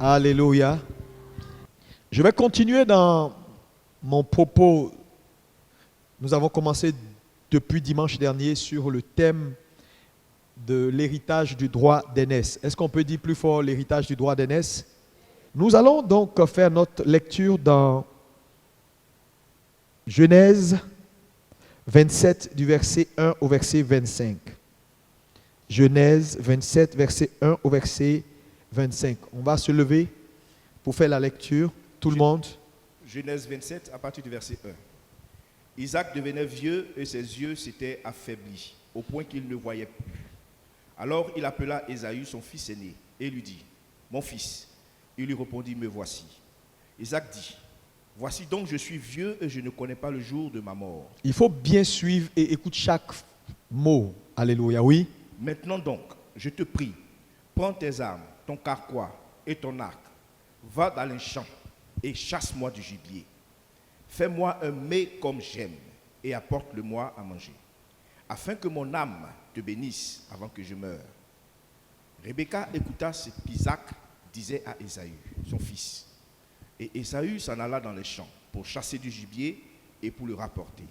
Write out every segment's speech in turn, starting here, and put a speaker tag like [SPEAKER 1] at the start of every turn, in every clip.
[SPEAKER 1] Alléluia. Je vais continuer dans mon propos. Nous avons commencé depuis dimanche dernier sur le thème de l'héritage du droit d'aînesse. Est-ce qu'on peut dire plus fort l'héritage du droit d'aînesse? Nous allons donc faire notre lecture dans Genèse 27 du verset 1 au verset 25. Genèse 27, verset 1 au verset 25. On va se lever pour faire la lecture. Tout le monde.
[SPEAKER 2] Genèse 27, à partir du verset 1. Isaac devenait vieux et ses yeux s'étaient affaiblis, au point qu'il ne voyait plus. Alors il appela Ésaü, son fils aîné, et lui dit, « Mon fils. » Il lui répondit, « Me voici. » Isaac dit, « Voici donc je suis vieux et je ne connais pas le jour de ma mort. »
[SPEAKER 1] Il faut bien suivre et écouter chaque mot. Alléluia, oui.
[SPEAKER 2] Maintenant donc, je te prie, prends tes armes, ton carquois et ton arc, va dans les champs et chasse-moi du gibier. Fais-moi un mets comme j'aime et apporte-le-moi à manger, afin que mon âme te bénisse avant que je meure. Rebecca écouta ce qu'Isaac disait à Ésaü, son fils. Et Ésaü s'en alla dans les champs pour chasser du gibier et pour le rapporter.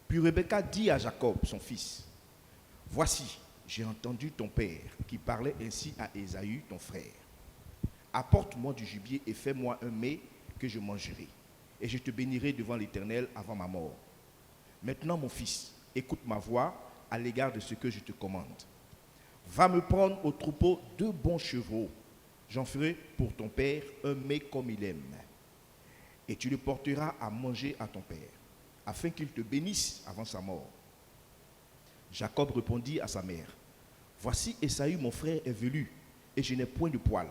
[SPEAKER 2] Puis Rebecca dit à Jacob, son fils, « Voici, j'ai entendu ton père qui parlait ainsi à Ésaü, ton frère. Apporte-moi du gibier et fais-moi un mets que je mangerai, et je te bénirai devant l'Éternel avant ma mort. Maintenant, mon fils, écoute ma voix à l'égard de ce que je te commande. Va me prendre au troupeau 2 bons chevreaux. J'en ferai pour ton père un mets comme il aime. Et tu le porteras à manger à ton père, afin qu'il te bénisse avant sa mort. » Jacob répondit à sa mère, « Voici Ésaü, mon frère, est velu, et je n'ai point de poil.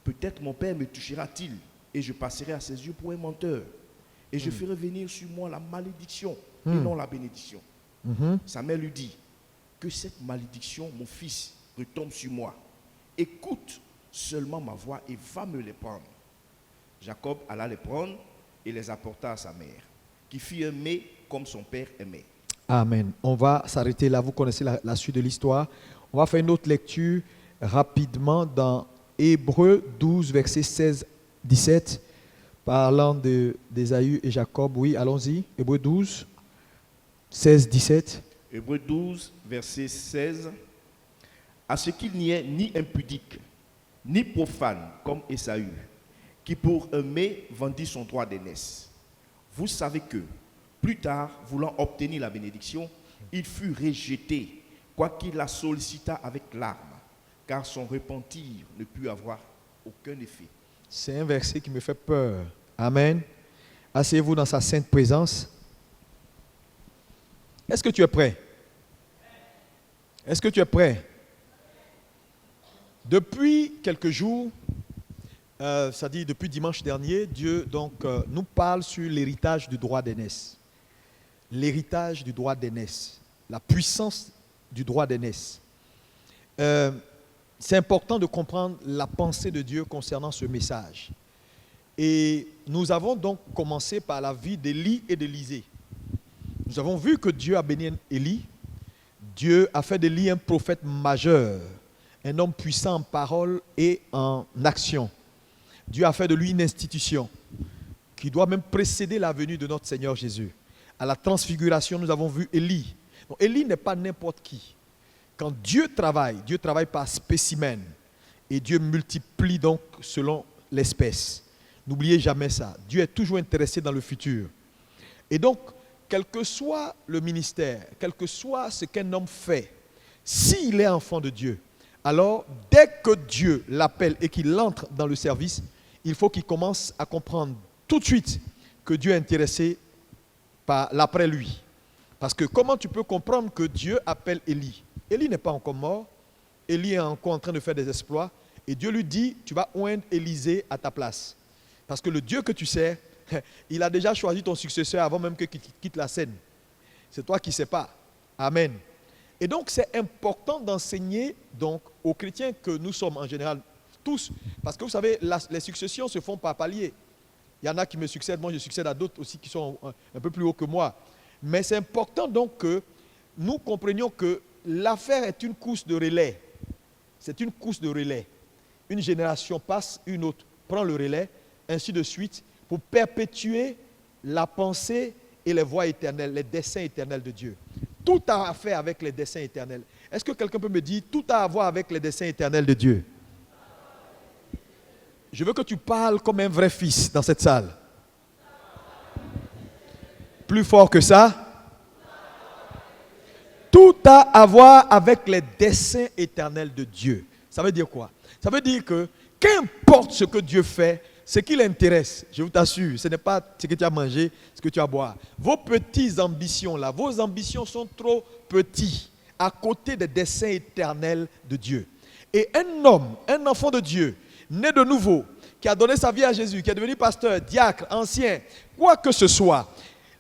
[SPEAKER 2] Peut-être mon père me touchera-t-il, et je passerai à ses yeux pour un menteur, et je ferai venir sur moi la malédiction, et non la bénédiction. » Sa mère lui dit, « Que cette malédiction, mon fils, retombe sur moi. Écoute seulement ma voix et va me les prendre. » Jacob alla les prendre et les apporta à sa mère, qui fit un mets comme son père aimait.
[SPEAKER 1] Amen. On va s'arrêter là. Vous connaissez la suite de l'histoire. On va faire une autre lecture rapidement dans Hébreux 12, verset 16-17, parlant d'Ésaü et Jacob. Oui, allons-y. Hébreux 12, 16-17.
[SPEAKER 2] Hébreux 12, verset 16. « À ce qu'il n'y ait ni impudique, ni profane comme Ésaü, qui pour un mets vendit son droit d'aînesse. Vous savez que, plus tard, voulant obtenir la bénédiction, il fut rejeté, quoiqu'il la sollicita avec larmes, car son repentir ne put avoir aucun effet. »
[SPEAKER 1] C'est un verset qui me fait peur. Amen. Asseyez-vous dans sa sainte présence. Est-ce que tu es prêt? Est-ce que tu es prêt? Depuis quelques jours, c'est-à-dire depuis dimanche dernier, Dieu nous parle sur l'héritage du droit d'aînesse. L'héritage du droit d'aînesse, la puissance du droit d'aînesse. C'est important de comprendre la pensée de Dieu concernant ce message. Et nous avons donc commencé par la vie d'Élie et d'Élisée. Nous avons vu que Dieu a béni Élie. Dieu a fait d'Élie un prophète majeur, un homme puissant en parole et en action. Dieu a fait de lui une institution qui doit même précéder la venue de notre Seigneur Jésus. À la transfiguration, nous avons vu Élie. Donc, Élie n'est pas n'importe qui. Quand Dieu travaille par spécimen. Et Dieu multiplie donc selon l'espèce. N'oubliez jamais ça. Dieu est toujours intéressé dans le futur. Et donc, quel que soit le ministère, quel que soit ce qu'un homme fait, s'il est enfant de Dieu, alors dès que Dieu l'appelle et qu'il entre dans le service, il faut qu'il commence à comprendre tout de suite que Dieu est intéressé par l'après lui. Parce que comment tu peux comprendre que Dieu appelle Élie? Élie n'est pas encore mort, Élie est encore en train de faire des exploits, et Dieu lui dit, tu vas oindre Élisée à ta place. Parce que le Dieu que tu sers, il a déjà choisi ton successeur avant même qu'il quitte la scène. C'est toi qui ne sais pas. Amen. Et donc c'est important d'enseigner donc, aux chrétiens que nous sommes en général tous, parce que vous savez, les successions se font par paliers. Il y en a qui me succèdent, moi je succède à d'autres aussi qui sont un peu plus hauts que moi. Mais c'est important donc que nous comprenions que l'affaire est une course de relais. C'est une course de relais. une génération passe, une autre prend le relais, ainsi de suite, pour perpétuer la pensée et les voies éternelles, les desseins éternels de Dieu. Tout a à faire avec les desseins éternels. Est-ce que quelqu'un peut me dire, tout a à voir avec les desseins éternels de Dieu? Je veux que tu parles comme un vrai fils dans cette salle. Plus fort que ça. Tout a à voir avec les desseins éternels de Dieu. Ça veut dire quoi? Ça veut dire que, qu'importe ce que Dieu fait, ce qui l'intéresse, je vous t'assure, ce n'est pas ce que tu as mangé, ce que tu as boire. Vos petites ambitions là, vos ambitions sont trop petites à côté des desseins éternels de Dieu. Et un homme, un enfant de Dieu, né de nouveau, qui a donné sa vie à Jésus, qui est devenu pasteur, diacre, ancien, quoi que ce soit,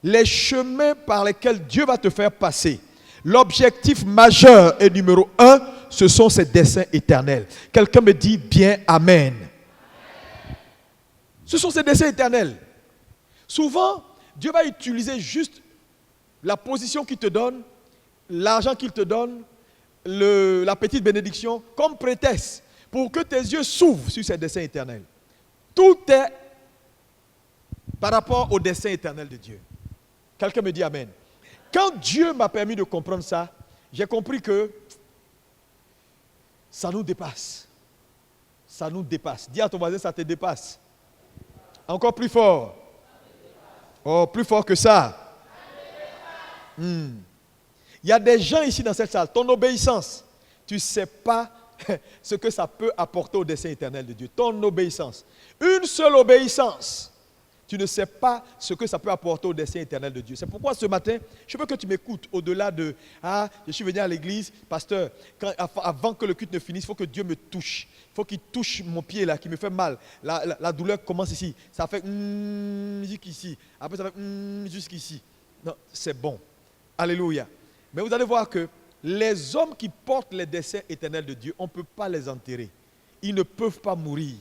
[SPEAKER 1] les chemins par lesquels Dieu va te faire passer, l'objectif majeur et numéro 1, ce sont ses desseins éternels. Quelqu'un me dit bien Amen. Ce sont ses desseins éternels. Souvent, Dieu va utiliser juste la position qu'il te donne, l'argent qu'il te donne, la petite bénédiction comme prétexte pour que tes yeux s'ouvrent sur ses desseins éternels. Tout est par rapport au dessein éternel de Dieu. Quelqu'un me dit Amen. Quand Dieu m'a permis de comprendre ça, j'ai compris que ça nous dépasse. Ça nous dépasse. Dis à ton voisin, ça te dépasse. Encore plus fort. Oh, plus fort que ça. Il y a des gens ici dans cette salle, ton obéissance, tu ne sais pas ce que ça peut apporter au dessein éternel de Dieu. Ton obéissance. Une seule obéissance. Tu ne sais pas ce que ça peut apporter au dessein éternel de Dieu. C'est pourquoi ce matin, je veux que tu m'écoutes au-delà de « Ah, je suis venu à l'église, pasteur, avant que le culte ne finisse, il faut que Dieu me touche. Il faut qu'il touche mon pied là, qui me fait mal. La douleur commence ici. Ça fait jusqu'ici. Après, ça fait jusqu'ici. » Non, c'est bon. Alléluia. Mais vous allez voir que les hommes qui portent les desseins éternels de Dieu, on ne peut pas les enterrer. Ils ne peuvent pas mourir.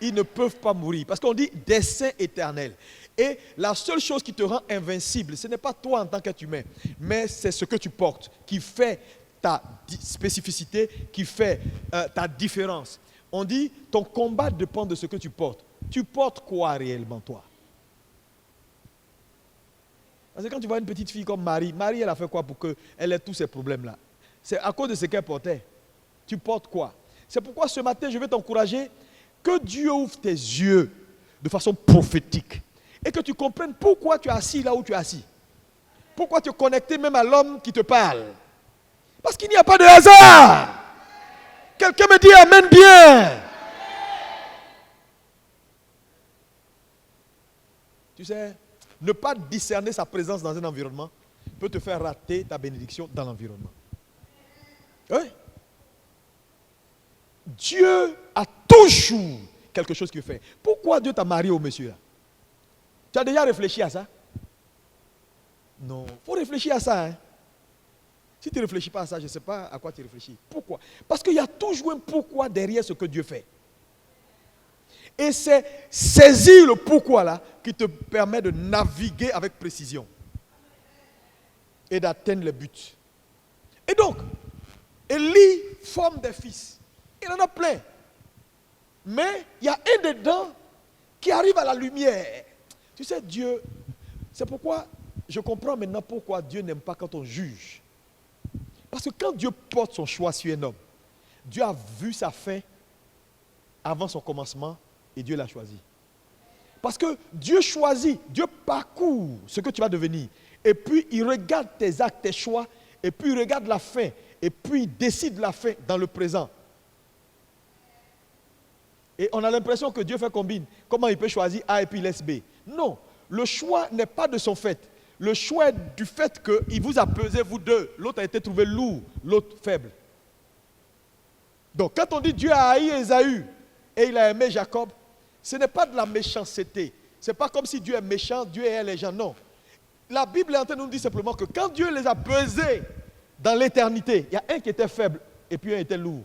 [SPEAKER 1] Ils ne peuvent pas mourir. Parce qu'on dit dessein éternel. Et la seule chose qui te rend invincible, ce n'est pas toi en tant qu'être humain, mais c'est ce que tu portes, qui fait ta spécificité, qui fait ta différence. On dit, ton combat dépend de ce que tu portes. Tu portes quoi réellement, toi? Parce que quand tu vois une petite fille comme Marie, Marie, elle a fait quoi pour qu'elle ait tous ces problèmes-là? C'est à cause de ce qu'elle portait. Tu portes quoi? C'est pourquoi ce matin, je vais t'encourager que Dieu ouvre tes yeux de façon prophétique et que tu comprennes pourquoi tu es assis là où tu es assis. Pourquoi tu es connecté même à l'homme qui te parle. Parce qu'il n'y a pas de hasard. Quelqu'un me dit Amen bien. Tu sais, ne pas discerner sa présence dans un environnement peut te faire rater ta bénédiction dans l'environnement. Oui. Dieu a toujours quelque chose qu'il fait. Pourquoi Dieu t'a marié au monsieur là? Tu as déjà réfléchi à ça? Non. Il faut réfléchir à ça. Hein? Si tu ne réfléchis pas à ça, je ne sais pas à quoi tu réfléchis. Pourquoi? Parce qu'il y a toujours un pourquoi derrière ce que Dieu fait. Et c'est saisir le pourquoi là qui te permet de naviguer avec précision et d'atteindre les buts. Et donc, Élie forme des fils. Il en a plein. Mais il y a un dedans qui arrive à la lumière. Tu sais, Dieu, c'est pourquoi je comprends maintenant pourquoi Dieu n'aime pas quand on juge. Parce que quand Dieu porte son choix sur un homme, Dieu a vu sa fin avant son commencement et Dieu l'a choisi. Parce que Dieu choisit, Dieu parcourt ce que tu vas devenir. Et puis il regarde tes actes, tes choix, et puis il regarde la fin, et puis il décide la fin dans le présent. Et on a l'impression que Dieu fait combine. Comment il peut choisir A et puis laisse B? Non, le choix n'est pas de son fait. Le choix est du fait qu'il vous a pesé, vous deux. L'autre a été trouvé lourd, l'autre faible. Donc quand on dit Dieu a haï Ésaü et il a aimé Jacob, ce n'est pas de la méchanceté. Ce n'est pas comme si Dieu est méchant, Dieu hait les gens. Non. La Bible est en train de nous dire simplement que quand Dieu les a pesés dans l'éternité, il y a un qui était faible et puis un était lourd.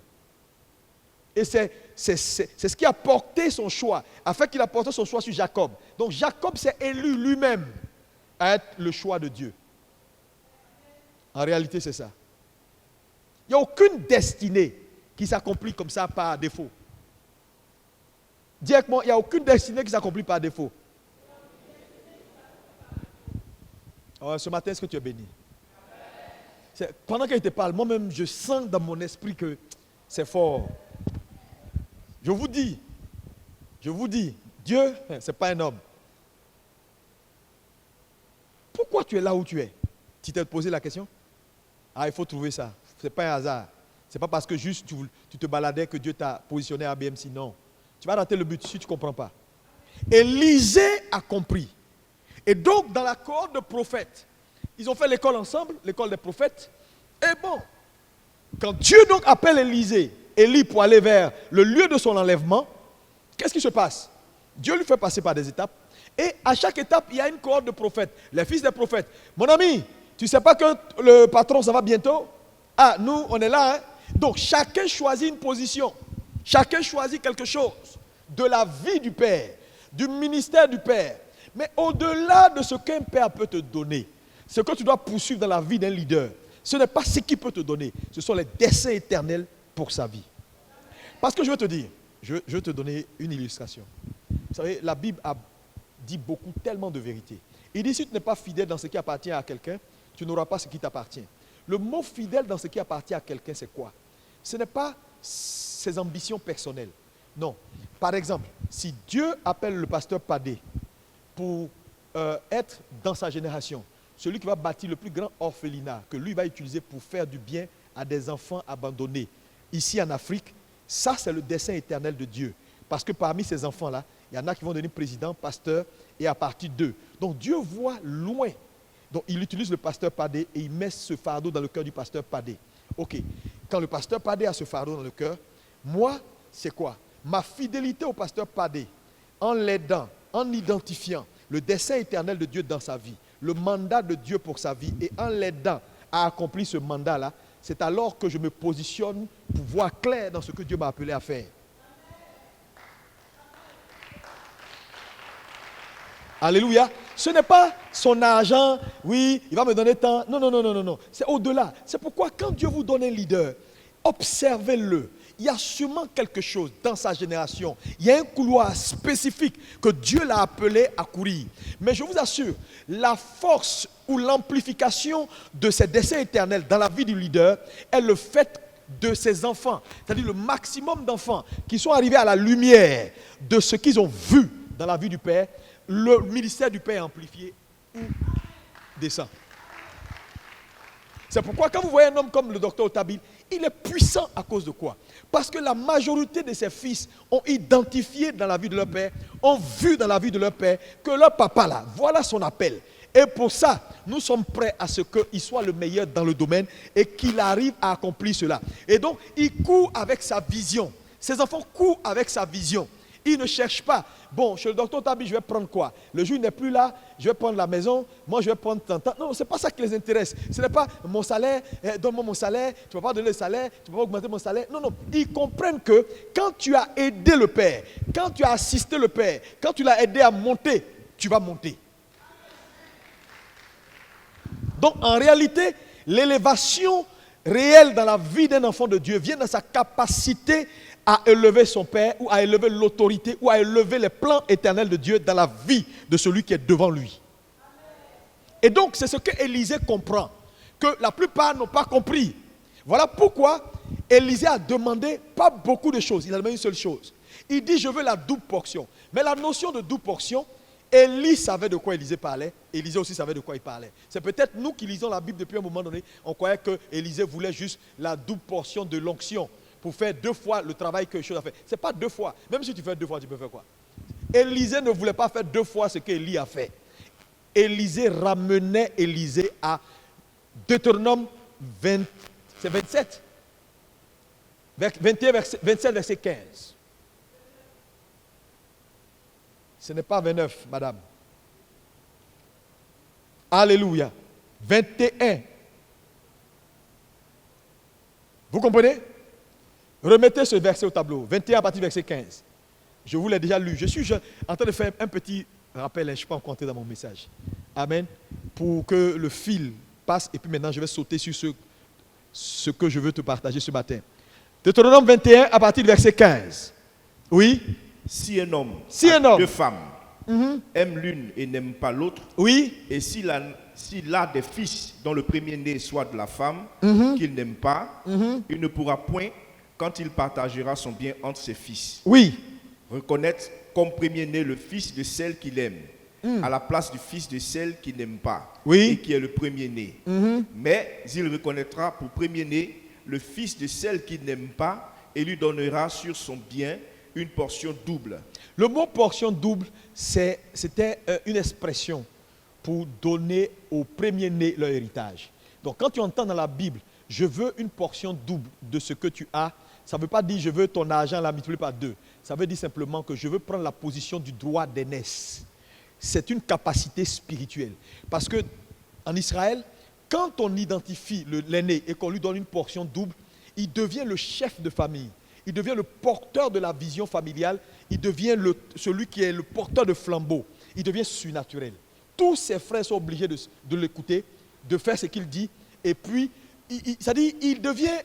[SPEAKER 1] Et c'est ce qui a porté son choix, afin qu'il a porté son choix sur Jacob. Donc Jacob s'est élu lui-même à être le choix de Dieu. En réalité, c'est ça. Il n'y a aucune destinée qui s'accomplit comme ça par défaut. Dis avec moi, il n'y a aucune destinée qui s'accomplit par défaut. Ce matin, est-ce que tu es béni? Pendant qu'il te parle, moi-même, je sens dans mon esprit que c'est fort. Je vous dis, Dieu, ce n'est pas un homme. Pourquoi tu es là où tu es? Tu t'es posé la question? Il faut trouver ça. Ce n'est pas un hasard. Ce n'est pas parce que juste tu te baladais que Dieu t'a positionné à BMC. Non. Tu vas rater le but si tu ne comprends pas. Élisée a compris. Et donc, dans la cohorte de prophètes, ils ont fait l'école ensemble, l'école des prophètes. Et bon, quand Dieu donc appelle Élie pour aller vers le lieu de son enlèvement, qu'est-ce qui se passe? Dieu lui fait passer par des étapes. Et à chaque étape, il y a une cohorte de prophètes, les fils des prophètes. Mon ami, tu ne sais pas que le patron, ça va bientôt? Nous, on est là. Donc, chacun choisit une position. Chacun choisit quelque chose de la vie du Père, du ministère du Père. Mais au-delà de ce qu'un Père peut te donner, ce que tu dois poursuivre dans la vie d'un leader, ce n'est pas ce qu'il peut te donner, ce sont les desseins éternels pour sa vie. Parce que je vais te dire, je vais te donner une illustration. Vous savez, la Bible a dit beaucoup, tellement de vérité. Il dit, si tu n'es pas fidèle dans ce qui appartient à quelqu'un, tu n'auras pas ce qui t'appartient. Le mot fidèle dans ce qui appartient à quelqu'un, c'est quoi? Ce n'est pas ses ambitions personnelles. Non. Par exemple, si Dieu appelle le pasteur Padé pour être dans sa génération, celui qui va bâtir le plus grand orphelinat, que lui va utiliser pour faire du bien à des enfants abandonnés, ici en Afrique, ça c'est le dessein éternel de Dieu. Parce que parmi ces enfants-là, il y en a qui vont devenir président, pasteur, et à partir d'eux. Donc Dieu voit loin. Donc il utilise le pasteur Padé et il met ce fardeau dans le cœur du pasteur Padé. Ok, quand le pasteur Padé a ce fardeau dans le cœur, moi, c'est quoi? Ma fidélité au pasteur Padé, en l'aidant, en identifiant le dessein éternel de Dieu dans sa vie, le mandat de Dieu pour sa vie, et en l'aidant à accomplir ce mandat-là, c'est alors que je me positionne pour voir clair dans ce que Dieu m'a appelé à faire. Alléluia. Ce n'est pas son argent, oui, il va me donner tant. Non, non, non, non, non, non. C'est au-delà. C'est pourquoi quand Dieu vous donne un leader, observez-le. Il y a sûrement quelque chose dans sa génération. Il y a un couloir spécifique que Dieu l'a appelé à courir. Mais je vous assure, la force ou l'amplification de ces desseins éternels dans la vie du leader est le fait de ses enfants. C'est-à-dire le maximum d'enfants qui sont arrivés à la lumière de ce qu'ils ont vu dans la vie du Père. Le ministère du Père est amplifié ou descend. C'est pourquoi quand vous voyez un homme comme le docteur Otabil, il est puissant à cause de quoi? Parce que la majorité de ses fils ont identifié dans la vie de leur père, ont vu dans la vie de leur père que leur papa là, voilà son appel. Et pour ça, nous sommes prêts à ce qu'il soit le meilleur dans le domaine et qu'il arrive à accomplir cela. Et donc, il court avec sa vision. Ses enfants courent avec sa vision. Ils ne cherchent pas. Bon, chez le docteur Tabi, je vais prendre quoi? Le jour il n'est plus là, je vais prendre la maison, moi je vais prendre tant. Non, ce n'est pas ça qui les intéresse. Ce n'est pas mon salaire, donne-moi mon salaire, tu ne vas pas donner le salaire, tu ne vas pas augmenter mon salaire. Non, non, ils comprennent que quand tu as aidé le Père, quand tu as assisté le Père, quand tu l'as aidé à monter, tu vas monter. Donc en réalité, l'élévation réelle dans la vie d'un enfant de Dieu vient dans sa capacité à élever son Père, ou à élever l'autorité, ou à élever les plans éternels de Dieu dans la vie de celui qui est devant lui. Et donc, c'est ce que Élisée comprend, que la plupart n'ont pas compris. Voilà pourquoi Élisée a demandé pas beaucoup de choses, il a demandé une seule chose. Il dit, je veux la double portion. Mais la notion de double portion, Élie savait de quoi Élisée parlait, Élisée aussi savait de quoi il parlait. C'est peut-être nous qui lisons la Bible depuis un moment donné, on croyait que Élisée voulait juste la double portion de l'onction, pour faire 2 fois le travail que chose a fait. Ce n'est pas 2 fois. Même si tu fais 2 fois, tu peux faire quoi? Élisée ne voulait pas faire 2 fois ce qu'Élie a fait. Élisée ramenait Élisée à Deutéronome 20, c'est 27. 21, 27, verset 15. Ce n'est pas 29, madame. Alléluia. 21. Vous comprenez? Remettez ce verset au tableau, 21 à partir du verset 15. Je vous l'ai déjà lu. Je suis en train de faire un petit rappel, je ne suis pas encore entré dans mon message. Amen. Pour que le fil passe, et puis maintenant je vais sauter sur ce que je veux te partager ce matin. Deutéronome 21 à partir du verset 15. Oui,
[SPEAKER 2] Si un homme
[SPEAKER 1] Si
[SPEAKER 2] a
[SPEAKER 1] un homme-
[SPEAKER 2] deux femmes, aime l'une et n'aime pas l'autre,
[SPEAKER 1] Oui,
[SPEAKER 2] et s'il a des fils dont le premier-né soit de la femme qu'il n'aime pas, il ne pourra point, quand il partagera son bien entre ses fils,
[SPEAKER 1] oui,
[SPEAKER 2] reconnaître comme premier-né le fils de celle qu'il aime, à la place du fils de celle qu'il n'aime pas,
[SPEAKER 1] Oui.
[SPEAKER 2] et qui est le premier-né. Mais il reconnaîtra pour premier-né le fils de celle qu'il n'aime pas, et lui donnera sur son bien une portion double.
[SPEAKER 1] Le mot portion double, c'était une expression pour donner au premier-né leur héritage. Donc quand tu entends dans la Bible, je veux une portion double de ce que tu as, ça ne veut pas dire je veux ton argent la multiplier par 2. Ça veut dire simplement que je veux prendre la position du droit d'aînesse. C'est une capacité spirituelle. Parce que en Israël, quand on identifie l'aîné et qu'on lui donne une portion double, il devient le chef de famille. Il devient le porteur de la vision familiale. Il devient celui qui est le porteur de flambeau. Il devient surnaturel. Tous ses frères sont obligés de l'écouter, de faire ce qu'il dit. Et puis, il devient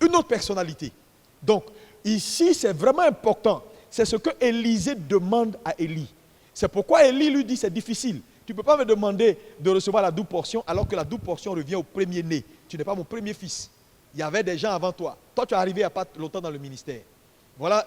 [SPEAKER 1] une autre personnalité. Donc, ici, c'est vraiment important. C'est ce que Élisée demande à Élie. C'est pourquoi Élie lui dit, c'est difficile. Tu ne peux pas me demander de recevoir la double portion alors que la double portion revient au premier-né. Tu n'es pas mon premier fils. Il y avait des gens avant toi. Toi, tu es arrivé il n'y a pas longtemps dans le ministère. Voilà,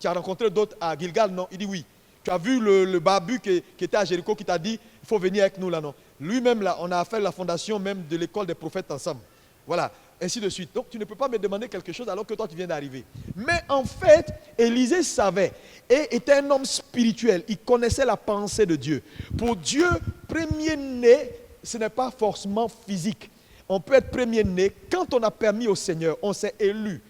[SPEAKER 1] tu as rencontré d'autres à Gilgal, non? Il dit oui. Tu as vu le barbu qui était à Jéricho qui t'a dit, il faut venir avec nous là, non? Lui-même, là, on a fait la fondation même de l'école des prophètes ensemble. Voilà, ainsi de suite. Donc, tu ne peux pas me demander quelque chose alors que toi, tu viens d'arriver. Mais en fait, Élisée savait et était un homme spirituel. Il connaissait la pensée de Dieu. Pour Dieu, premier-né, ce n'est pas forcément physique. On peut être premier-né quand on a permis au Seigneur, on s'est élu.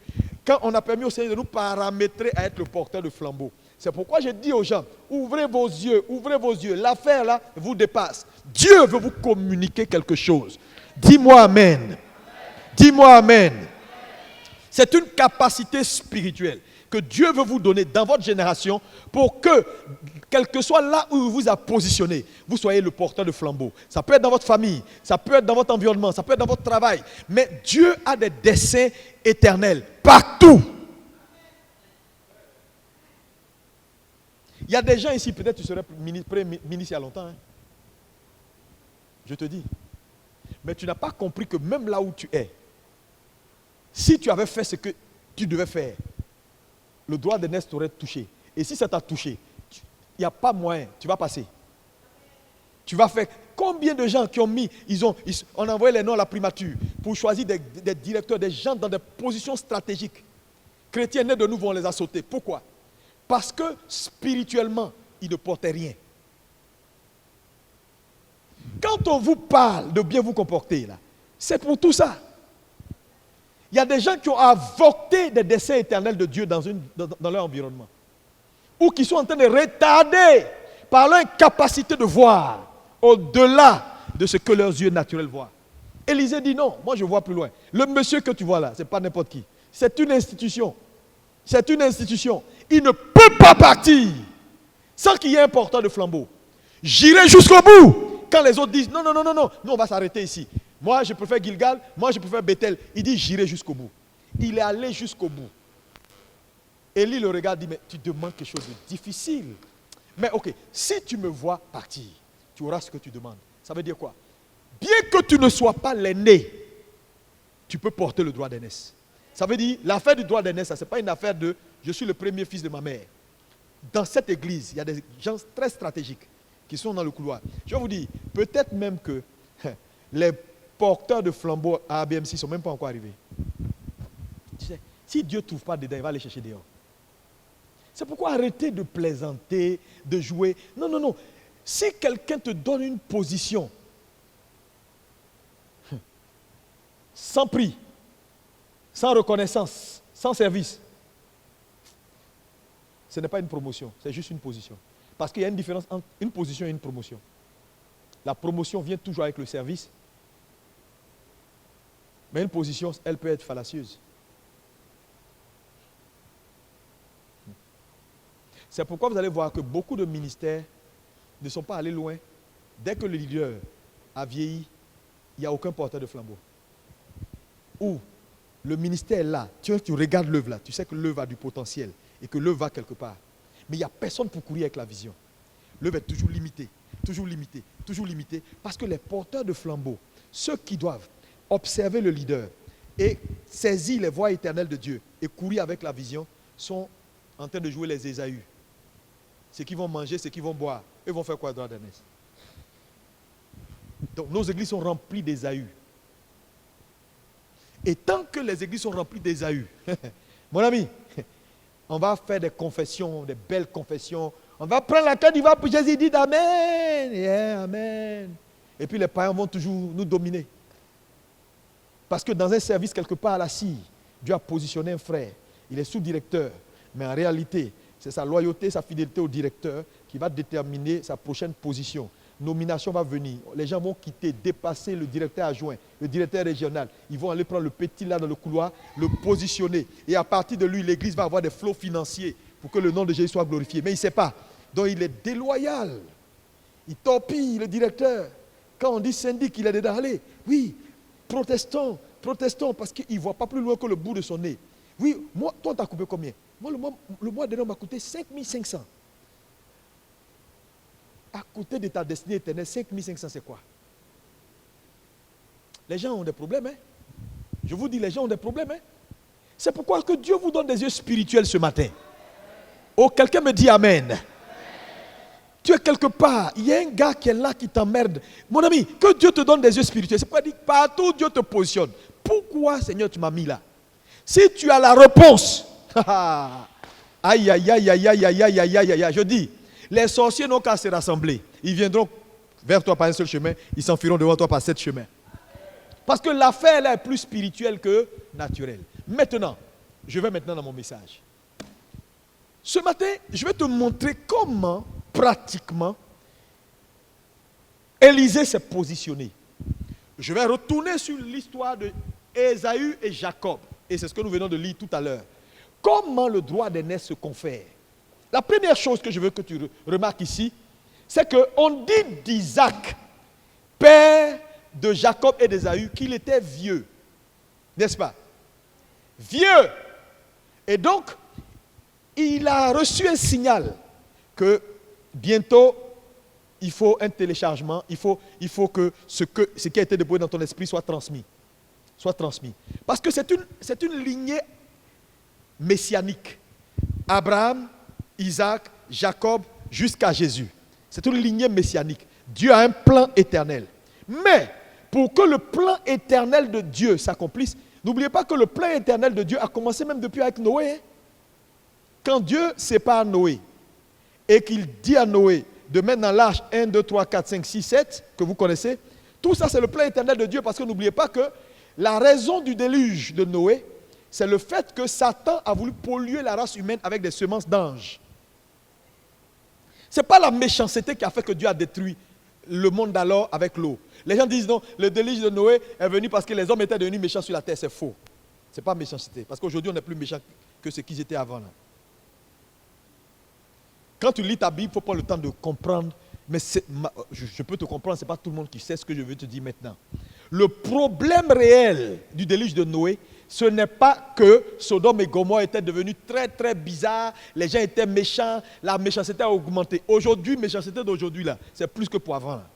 [SPEAKER 1] Quand on a permis au Seigneur de nous paramétrer à être le porteur de flambeau. C'est pourquoi je dis aux gens, ouvrez vos yeux. L'affaire là vous dépasse. Dieu veut vous communiquer quelque chose. Dis-moi amen. Dis-moi amen. C'est une capacité spirituelle que Dieu veut vous donner dans votre génération pour que, quel que soit là où il vous a positionné, vous soyez le porteur de flambeau. Ça peut être dans votre famille, ça peut être dans votre environnement, ça peut être dans votre travail. Mais Dieu a des desseins éternels partout. Il y a des gens ici, peut-être tu serais ministre il y a longtemps. Hein. Je te dis. Mais tu n'as pas compris que même là où tu es, si tu avais fait ce que tu devais faire, le droit d'aînesse t'aurait touché. Et si ça t'a touché, il n'y a pas moyen, tu vas passer. Tu vas faire. Combien de gens qui ont mis, on a envoyé les noms à la primature pour choisir des directeurs, des gens dans des positions stratégiques. Chrétiens nés de nouveau, on les a sautés. Pourquoi? Parce que spirituellement, ils ne portaient rien. Quand on vous parle de bien vous comporter, là, c'est pour tout ça. Il y a des gens qui ont avorté des desseins éternels de Dieu dans leur environnement. Ou qui sont en train de retarder par leur incapacité de voir au-delà de ce que leurs yeux naturels voient. Élisée dit non, moi je vois plus loin. Le monsieur que tu vois là, ce n'est pas n'importe qui. C'est une institution. C'est une institution. Il ne peut pas partir sans qu'il y ait un porteur de flambeau. J'irai jusqu'au bout. Quand les autres disent non, nous on va s'arrêter ici. Moi je préfère Gilgal, moi je préfère Bethel. Il dit j'irai jusqu'au bout. Il est allé jusqu'au bout. Élie le regarde et dit mais tu demandes quelque chose de difficile. Mais ok, si tu me vois partir, tu auras ce que tu demandes. Ça veut dire quoi? Bien que tu ne sois pas l'aîné, tu peux porter le droit d'aînesse. Ça veut dire, l'affaire du droit d'aînesse, ce n'est pas une affaire de je suis le premier fils de ma mère. Dans cette église, il y a des gens très stratégiques qui sont dans le couloir. Je vais vous dire, peut-être même que les porteurs de flambeaux à ABMC ne sont même pas encore arrivés. Tu sais, si Dieu ne trouve pas dedans, il va les chercher dehors. C'est pourquoi arrêtez de plaisanter, de jouer. Non. Si quelqu'un te donne une position sans prix, sans reconnaissance, sans service, ce n'est pas une promotion, c'est juste une position. Parce qu'il y a une différence entre une position et une promotion. La promotion vient toujours avec le service, mais une position, elle peut être fallacieuse. C'est pourquoi vous allez voir que beaucoup de ministères ne sont pas allés loin. Dès que le leader a vieilli, il n'y a aucun porteur de flambeau. Ou le ministère est là, tu regardes l'œuvre là, tu sais que l'œuvre a du potentiel et que l'œuvre va quelque part. Mais il n'y a personne pour courir avec la vision. L'œuvre est toujours limitée, toujours limitée, toujours limitée, parce que les porteurs de flambeaux, ceux qui doivent observer le leader et saisir les voies éternelles de Dieu et courir avec la vision, sont en train de jouer les Ésaü. Ceux qui vont manger, ceux qui vont boire, eux vont faire quoi, droit d'Ernest? Donc nos églises sont remplies d'Ésaü. Et tant que les églises sont remplies d'Ésaü, mon ami, on va faire des confessions, des belles confessions. On va prendre la carte, il va pour Jésus, dit Amen, yeah, Amen. Et puis les païens vont toujours nous dominer. Parce que dans un service quelque part à la scie, Dieu a positionné un frère. Il est sous-directeur. Mais en réalité, c'est sa loyauté, sa fidélité au directeur qui va déterminer sa prochaine position. Nomination va venir. Les gens vont quitter, dépasser le directeur adjoint, le directeur régional. Ils vont aller prendre le petit là dans le couloir, le positionner. Et à partir de lui, l'église va avoir des flots financiers pour que le nom de Jésus soit glorifié. Mais il ne sait pas. Donc il est déloyal. Il torpille le directeur. Quand on dit syndic, il est dedans. Allez, oui, protestant, parce qu'il ne voit pas plus loin que le bout de son nez. Oui, moi, toi, tu as coupé combien? Moi, le mois dernier, m'a coûté 5 500. À côté de ta destinée éternelle, 5 500, c'est quoi? Les gens ont des problèmes. Hein? Je vous dis, les gens ont des problèmes. Hein? C'est pourquoi que Dieu vous donne des yeux spirituels ce matin. Oh, quelqu'un me dit Amen. Tu es quelque part, il y a un gars qui est là qui t'emmerde. Mon ami, que Dieu te donne des yeux spirituels. C'est pas dire partout Dieu te positionne. Pourquoi, Seigneur, tu m'as mis là? Si tu as la réponse, aïe, aïe, aïe, aïe, aïe, aïe, aïe, aïe, aïe, aïe, je dis, les sorciers n'ont qu'à se rassembler. Ils viendront vers toi par un seul chemin, ils s'enfuiront devant toi par 7 chemins. Parce que l'affaire là est plus spirituelle que naturelle. Maintenant, je vais maintenant dans mon message. Ce matin, je vais te montrer comment, pratiquement, Élisée s'est positionné. Je vais retourner sur l'histoire de Ésaü et Jacob. Et c'est ce que nous venons de lire tout à l'heure. Comment le droit d'aînesse se confère? La première chose que je veux que tu remarques ici, c'est qu'on dit d'Isaac, père de Jacob et d'Ésaü, qu'il était vieux. N'est-ce pas? Vieux. Et donc, il a reçu un signal que bientôt, il faut un téléchargement, il faut que ce qui a été déposé dans ton esprit soit transmis. Parce que c'est une lignée messianique. Abraham, Isaac, Jacob, jusqu'à Jésus. C'est une lignée messianique. Dieu a un plan éternel. Mais, pour que le plan éternel de Dieu s'accomplisse, n'oubliez pas que le plan éternel de Dieu a commencé même depuis avec Noé. Hein? Quand Dieu sépare Noé et qu'il dit à Noé de mettre dans l'arche 1, 2, 3, 4, 5, 6, 7, que vous connaissez, tout ça c'est le plan éternel de Dieu, parce que n'oubliez pas que la raison du déluge de Noé, c'est le fait que Satan a voulu polluer la race humaine avec des semences d'anges. Ce n'est pas la méchanceté qui a fait que Dieu a détruit le monde d'alors avec l'eau. Les gens disent non, le déluge de Noé est venu parce que les hommes étaient devenus méchants sur la terre. C'est faux. Ce n'est pas méchanceté. Parce qu'aujourd'hui, on est plus méchants que ce qu'ils étaient avant. Là. Quand tu lis ta Bible, il faut prendre le temps de comprendre. Mais je peux te comprendre, ce n'est pas tout le monde qui sait ce que je veux te dire maintenant. Le problème réel du déluge de Noé, ce n'est pas que Sodome et Gomorrhe étaient devenus très très bizarres, les gens étaient méchants, la méchanceté a augmenté. Aujourd'hui, la méchanceté d'aujourd'hui, là, c'est plus que pour avant. Là.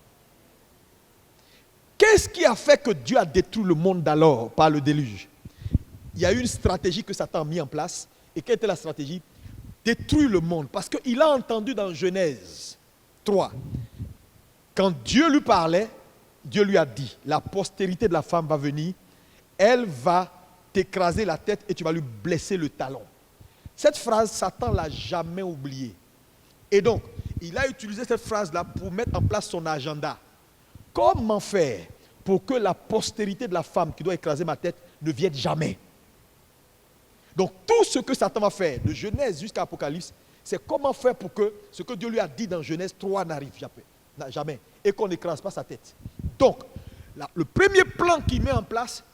[SPEAKER 1] Qu'est-ce qui a fait que Dieu a détruit le monde d'alors par le déluge? Il y a eu une stratégie que Satan a mis en place. Et quelle était la stratégie? Détruire le monde. Parce qu'il a entendu dans Genèse 3, quand Dieu lui parlait, Dieu lui a dit, la postérité de la femme va venir, elle va t'écraser la tête et tu vas lui blesser le talon. Cette phrase, Satan ne l'a jamais oubliée. Et donc, il a utilisé cette phrase-là pour mettre en place son agenda. Comment faire pour que la postérité de la femme qui doit écraser ma tête ne vienne jamais? Donc, tout ce que Satan va faire, de Genèse jusqu'à Apocalypse, c'est comment faire pour que ce que Dieu lui a dit dans Genèse 3 n'arrive jamais et qu'on n'écrase pas sa tête. Donc, le premier plan qu'il met en place,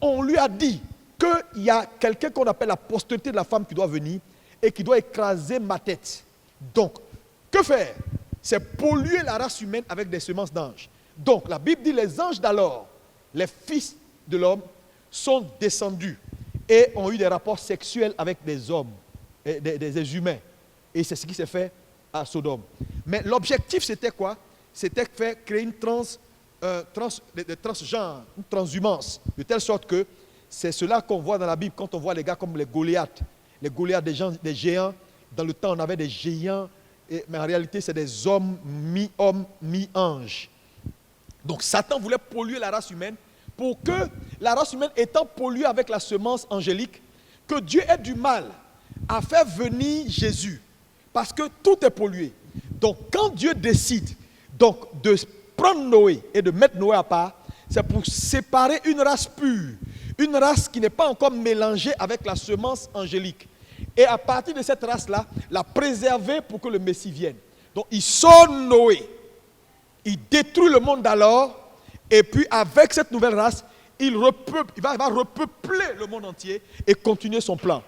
[SPEAKER 1] on lui a dit qu'il y a quelqu'un qu'on appelle la postérité de la femme qui doit venir et qui doit écraser ma tête. Donc, que faire? C'est polluer la race humaine avec des semences d'anges. Donc, la Bible dit les anges d'alors, les fils de l'homme, sont descendus et ont eu des rapports sexuels avec des hommes, des humains. Et c'est ce qui s'est fait à Sodome. Mais l'objectif, c'était quoi? C'était créer une transgenre, une transhumance, de telle sorte que c'est cela qu'on voit dans la Bible quand on voit les gars comme les Goliaths. Les Goliaths, des géants. Dans le temps, on avait des géants, mais en réalité, c'est des hommes, mi-anges. Donc, Satan voulait polluer la race humaine pour que la race humaine étant polluée avec la semence angélique, que Dieu ait du mal à faire venir Jésus. Parce que tout est pollué. Donc, quand Dieu décide donc, de prendre Noé et de mettre Noé à part, c'est pour séparer une race pure, une race qui n'est pas encore mélangée avec la semence angélique. Et à partir de cette race-là, la préserver pour que le Messie vienne. Donc, il sort Noé. Il détruit le monde alors. Et puis, avec cette nouvelle race, il va repeupler le monde entier et continuer son plan.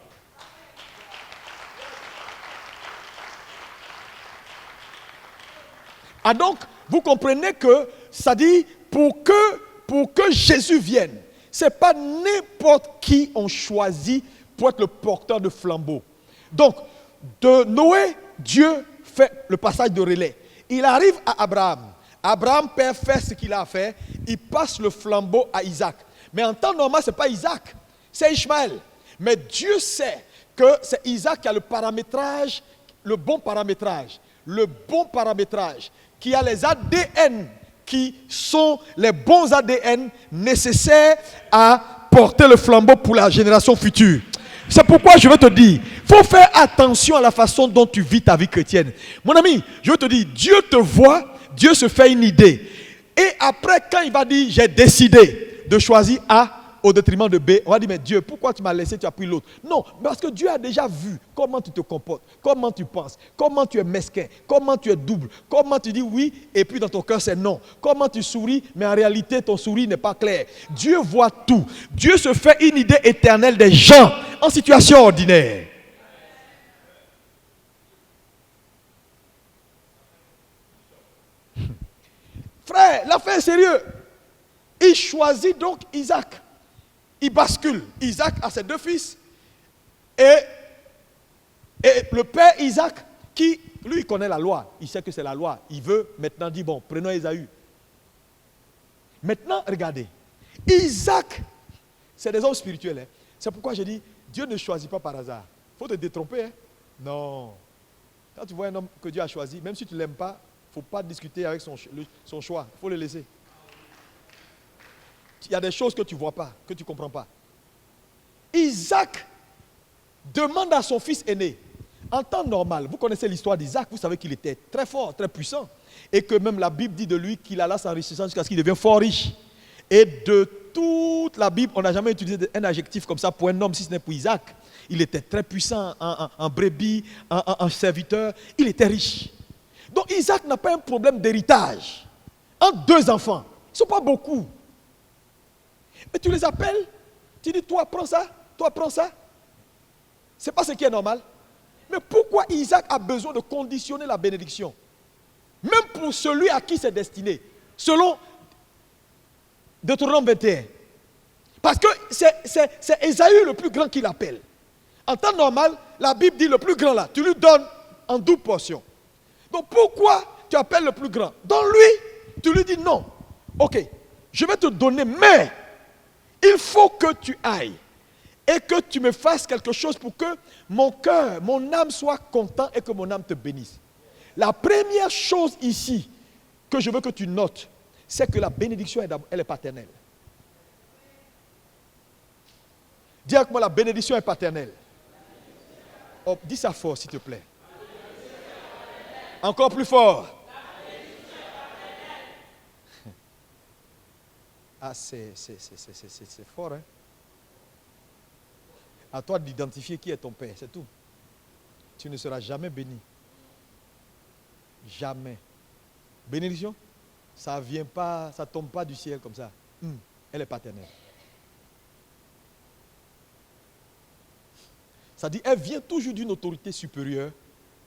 [SPEAKER 1] Ah donc, vous comprenez que ça dit pour que Jésus vienne, ce n'est pas n'importe qui on choisit pour être le porteur de flambeau. Donc, de Noé, Dieu fait le passage de relais. Il arrive à Abraham. Abraham peut faire ce qu'il a fait. Il passe le flambeau à Isaac. Mais en temps normal, ce n'est pas Isaac, c'est Ishmaël. Mais Dieu sait que c'est Isaac qui a le paramétrage, le bon paramétrage, qui a les ADN qui sont les bons ADN nécessaires à porter le flambeau pour la génération future. C'est pourquoi je veux te dire, il faut faire attention à la façon dont tu vis ta vie chrétienne. Mon ami, je veux te dire, Dieu te voit, Dieu se fait une idée. Et après, quand il va dire, j'ai décidé de choisir A au détriment de B, on va dire, mais Dieu, pourquoi tu m'as laissé, tu as pris l'autre? Non, parce que Dieu a déjà vu comment tu te comportes, comment tu penses, comment tu es mesquin, comment tu es double, comment tu dis oui, et puis dans ton cœur c'est non. Comment tu souris, mais en réalité ton sourire n'est pas clair. Dieu voit tout. Dieu se fait une idée éternelle des gens en situation ordinaire. Frère, l'affaire est sérieuse. Il choisit donc Isaac. Il bascule. Isaac a ses 2 fils. Et le père Isaac, qui, lui, il connaît la loi. Il sait que c'est la loi. Il veut maintenant dire, bon, prenons Ésaü. Maintenant, regardez. Isaac, c'est des hommes spirituels. Hein. C'est pourquoi je dis, Dieu ne choisit pas par hasard. Il faut te détromper. Hein. Non. Quand tu vois un homme que Dieu a choisi, même si tu ne l'aimes pas, il ne faut pas discuter avec son choix. Il faut le laisser. Il y a des choses que tu ne vois pas, que tu ne comprends pas. Isaac demande à son fils aîné, en temps normal, vous connaissez l'histoire d'Isaac, vous savez qu'il était très fort, très puissant, et que même la Bible dit de lui qu'il alla s'enrichissant jusqu'à ce qu'il devienne fort riche. Et de toute la Bible, on n'a jamais utilisé un adjectif comme ça pour un homme, si ce n'est pour Isaac. Il était très puissant en brebis, en serviteur, il était riche. Donc Isaac n'a pas un problème d'héritage. En 2 enfants, ils ne sont pas beaucoup. Mais tu les appelles, tu dis, toi prends ça, toi prends ça. Ce n'est pas ce qui est normal. Mais pourquoi Isaac a besoin de conditionner la bénédiction? Même pour celui à qui c'est destiné. Selon Deutéronome 21. Parce que c'est Ésaü le plus grand qui l'appelle. En temps normal, la Bible dit le plus grand là, tu lui donnes en 12 portions. Donc pourquoi tu appelles le plus grand? Dans lui, tu lui dis non. Ok, je vais te donner, mais il faut que tu ailles et que tu me fasses quelque chose pour que mon cœur, mon âme soit content et que mon âme te bénisse. La première chose ici que je veux que tu notes, c'est que la bénédiction, elle est paternelle. Dis avec moi, la bénédiction est paternelle. Oh, dis ça fort, s'il te plaît. Encore plus fort. Ah, c'est fort, hein? À toi d'identifier qui est ton père, c'est tout. Tu ne seras jamais béni. Jamais. Bénédiction, ça vient pas, ça tombe pas du ciel comme ça. Elle est paternelle. Ça dit, elle vient toujours d'une autorité supérieure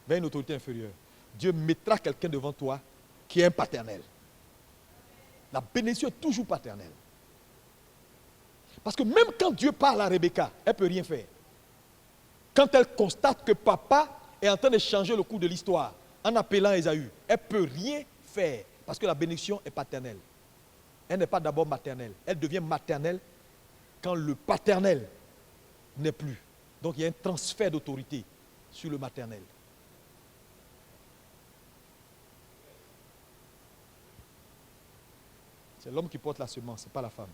[SPEAKER 1] vers une autorité inférieure. Dieu mettra quelqu'un devant toi qui est un paternel. La bénédiction est toujours paternelle. Parce que même quand Dieu parle à Rebecca, elle ne peut rien faire. Quand elle constate que papa est en train de changer le cours de l'histoire en appelant Ésaü. Elle ne peut rien faire parce que la bénédiction est paternelle. Elle n'est pas d'abord maternelle. Elle devient maternelle quand le paternel n'est plus. Donc il y a un transfert d'autorité sur le maternel. C'est l'homme qui porte la semence, ce n'est pas la femme.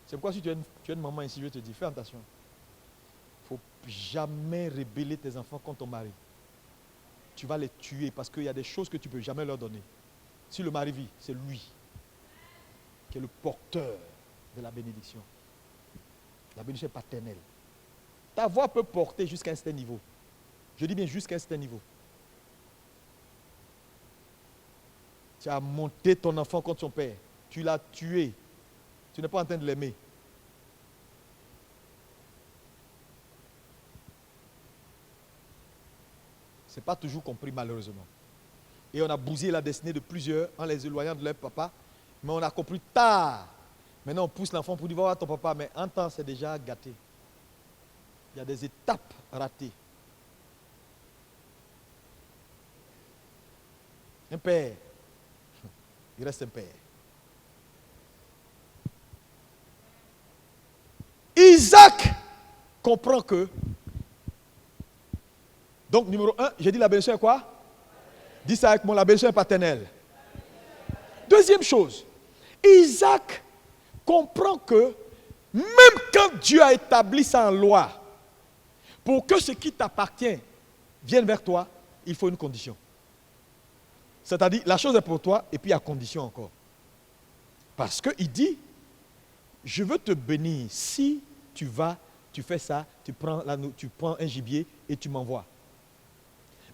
[SPEAKER 1] C'est pourquoi si tu es une maman ici, je te dis, fais attention. Il ne faut jamais rébeller tes enfants contre ton mari. Tu vas les tuer parce qu'il y a des choses que tu ne peux jamais leur donner. Si le mari vit, c'est lui qui est le porteur de la bénédiction. La bénédiction est paternelle. Ta voix peut porter jusqu'à un certain niveau. Je dis bien jusqu'à un certain niveau. Tu as monté ton enfant contre son père. Tu l'as tué. Tu n'es pas en train de l'aimer. Ce n'est pas toujours compris malheureusement. Et on a bousillé la destinée de plusieurs en les éloignant de leur papa. Mais on a compris tard. Maintenant on pousse l'enfant pour dire va voir ton papa. Mais en temps c'est déjà gâté. Il y a des étapes ratées. Un père, il reste un père. Isaac comprend que, donc numéro 1, j'ai dit la bénédiction est quoi? Dis ça avec moi, la bénédiction est paternelle. Deuxième chose, Isaac comprend que même quand Dieu a établi ça en loi, pour que ce qui t'appartient vienne vers toi, il faut une condition. C'est-à-dire, la chose est pour toi et puis il y a condition encore. Parce qu'il dit, je veux te bénir si tu vas, tu fais ça, tu prends un gibier et tu m'envoies.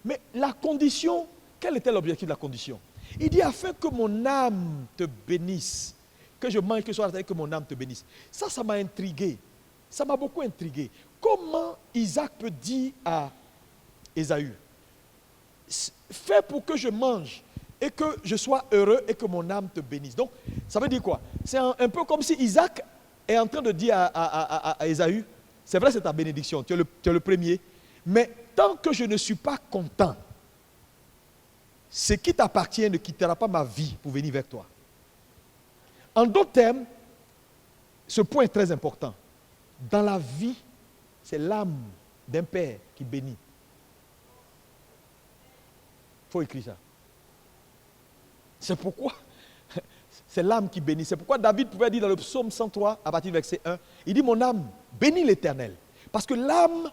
[SPEAKER 1] Mais la condition, quel était l'objectif de la condition? Il dit, afin que mon âme te bénisse, que je mange, que ce soit que mon âme te bénisse. Ça m'a intrigué. Ça m'a beaucoup intrigué. Comment Isaac peut dire à Ésaü, fais pour que je mange et que je sois heureux et que mon âme te bénisse. Donc, ça veut dire quoi? C'est un peu comme si Isaac est en train de dire à Ésaü, c'est vrai, c'est ta bénédiction, tu es le premier, mais tant que je ne suis pas content, ce qui t'appartient ne quittera pas ma vie pour venir vers toi. En d'autres termes, ce point est très important. Dans la vie, c'est l'âme d'un père qui bénit. Il faut écrire ça. C'est pourquoi c'est l'âme qui bénit. C'est pourquoi David pouvait dire dans le psaume 103, à partir du verset 1, il dit, mon âme, bénis l'Éternel. Parce que l'âme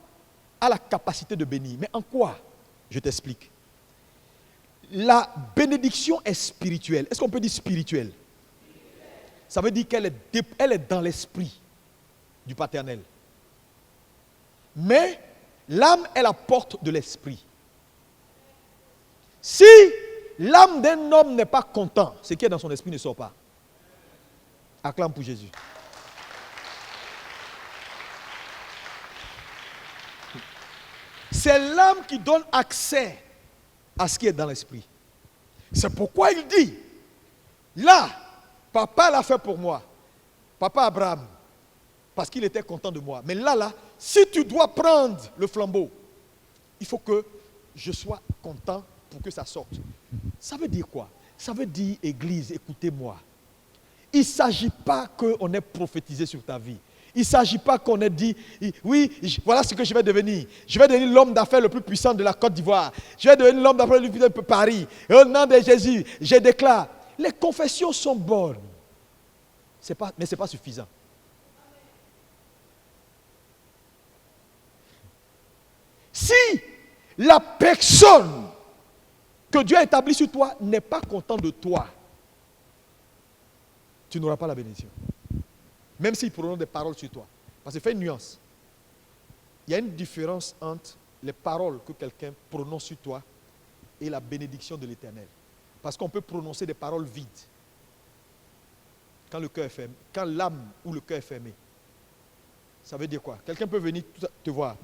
[SPEAKER 1] a la capacité de bénir. Mais en quoi? Je t'explique. La bénédiction est spirituelle. Est-ce qu'on peut dire spirituelle? Ça veut dire qu'elle est dans l'esprit du paternel. Mais l'âme est la porte de l'esprit. Si l'âme d'un homme n'est pas content, ce qui est dans son esprit ne sort pas. Acclame pour Jésus. C'est l'âme qui donne accès à ce qui est dans l'esprit. C'est pourquoi il dit, là, papa l'a fait pour moi. Papa Abraham, parce qu'il était content de moi. Mais là, si tu dois prendre le flambeau, il faut que je sois content pour que ça sorte. Ça veut dire quoi? Ça veut dire, Église, écoutez-moi. Il ne s'agit pas qu'on ait prophétisé sur ta vie. Il ne s'agit pas qu'on ait dit, oui, voilà ce que je vais devenir. Je vais devenir l'homme d'affaires le plus puissant de la Côte d'Ivoire. Je vais devenir l'homme d'affaires le plus puissant de Paris. Et au nom de Jésus, je déclare. Les confessions sont bonnes. Mais ce n'est pas suffisant. Si la personne que Dieu a établie sur toi n'est pas content de toi, tu n'auras pas la bénédiction. Même s'il prononce des paroles sur toi. Parce que fais une nuance. Il y a une différence entre les paroles que quelqu'un prononce sur toi et la bénédiction de l'Éternel. Parce qu'on peut prononcer des paroles vides quand le cœur est fermé, quand l'âme ou le cœur est fermé. Ça veut dire quoi? Quelqu'un peut venir te voir.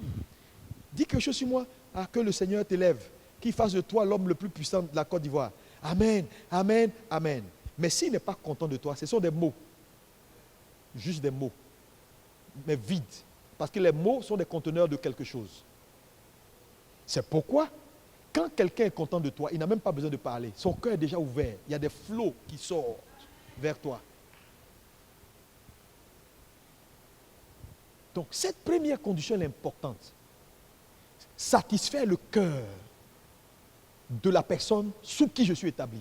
[SPEAKER 1] Dis quelque chose sur moi, que le Seigneur t'élève, qu'il fasse de toi l'homme le plus puissant de la Côte d'Ivoire. Amen, amen, amen. Mais s'il n'est pas content de toi, ce sont des mots. juste des mots, mais vides. Parce que les mots sont des conteneurs de quelque chose. C'est pourquoi, quand quelqu'un est content de toi, il n'a même pas besoin de parler. Son cœur est déjà ouvert. Il y a des flots qui sortent vers toi. Donc, cette première condition est importante. Satisfaire le cœur de la personne sous qui je suis établi.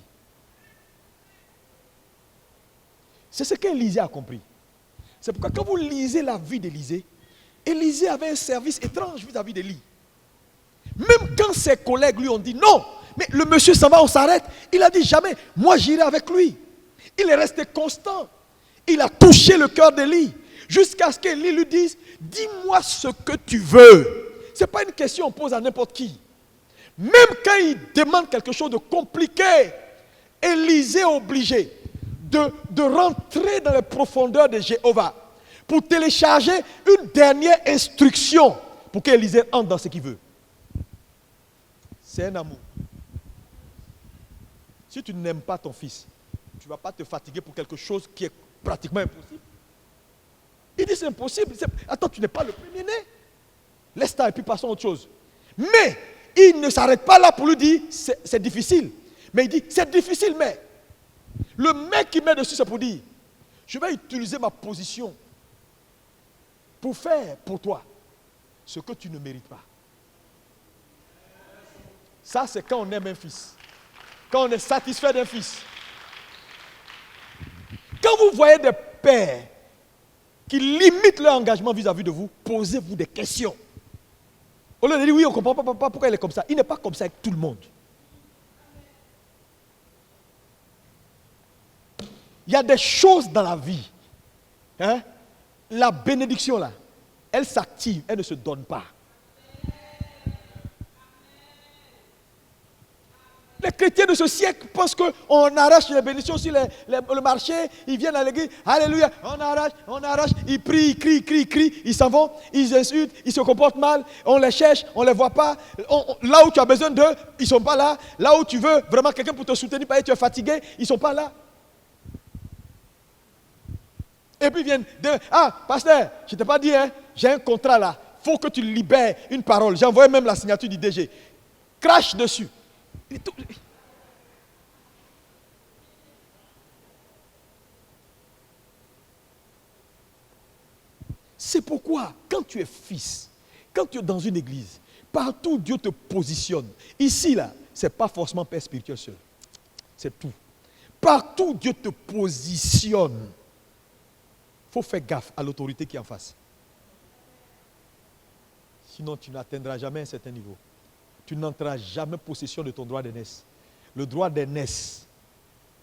[SPEAKER 1] C'est ce qu'Élisée a compris. C'est pourquoi quand vous lisez la vie d'Élisée, Élisée avait un service étrange vis-à-vis d'Élie. Même quand ses collègues lui ont dit non, mais le monsieur s'en va, on s'arrête. Il a dit jamais, moi j'irai avec lui. Il est resté constant. Il a touché le cœur d'Élie jusqu'à ce qu'Élie lui dise, dis-moi ce que tu veux. Ce n'est pas une question qu'on pose à n'importe qui. Même quand il demande quelque chose de compliqué, Élisée est obligé de rentrer dans les profondeurs de Jéhovah pour télécharger une dernière instruction pour qu'Élisée entre dans ce qu'il veut. C'est un amour. Si tu n'aimes pas ton fils, tu ne vas pas te fatiguer pour quelque chose qui est pratiquement impossible. Il dit c'est impossible. Attends, tu n'es pas le premier-né. Laisse ça et puis passons à autre chose. Mais il ne s'arrête pas là pour lui dire c'est difficile. Mais il dit c'est difficile, mais le mec qui met dessus, c'est pour dire je vais utiliser ma position pour faire pour toi ce que tu ne mérites pas. Ça, c'est quand on aime un fils. Quand on est satisfait d'un fils. Quand vous voyez des pères qui limitent leur engagement vis-à-vis de vous, posez-vous des questions. Au lieu de dire oui, on ne comprend pas papa, pourquoi il est comme ça. Il n'est pas comme ça avec tout le monde. Il y a des choses dans la vie. Hein? La bénédiction là, elle s'active, elle ne se donne pas. Les chrétiens de ce siècle pensent qu'on arrache les bénédictions sur le marché, ils viennent à l'église, alléluia, on arrache, ils prient, ils crient, ils s'en vont, ils insultent, ils se comportent mal, on les cherche, on ne les voit pas, là où tu as besoin d'eux, ils ne sont pas là, là où tu veux vraiment quelqu'un pour te soutenir, parce que tu es fatigué, ils ne sont pas là. Et puis ils viennent, pasteur, je ne t'ai pas dit, hein, j'ai un contrat là, il faut que tu libères une parole, j'ai envoyé même la signature du DG, crache dessus. C'est pourquoi, quand tu es fils, quand tu es dans une église, partout Dieu te positionne. Ici, là, ce n'est pas forcément père spirituel seul. C'est tout. Partout Dieu te positionne. Il faut faire gaffe à l'autorité qui est en face. Sinon, tu n'atteindras jamais un certain niveau. Tu n'entreras jamais possession de ton droit d'aînesse. Le droit d'aînesse,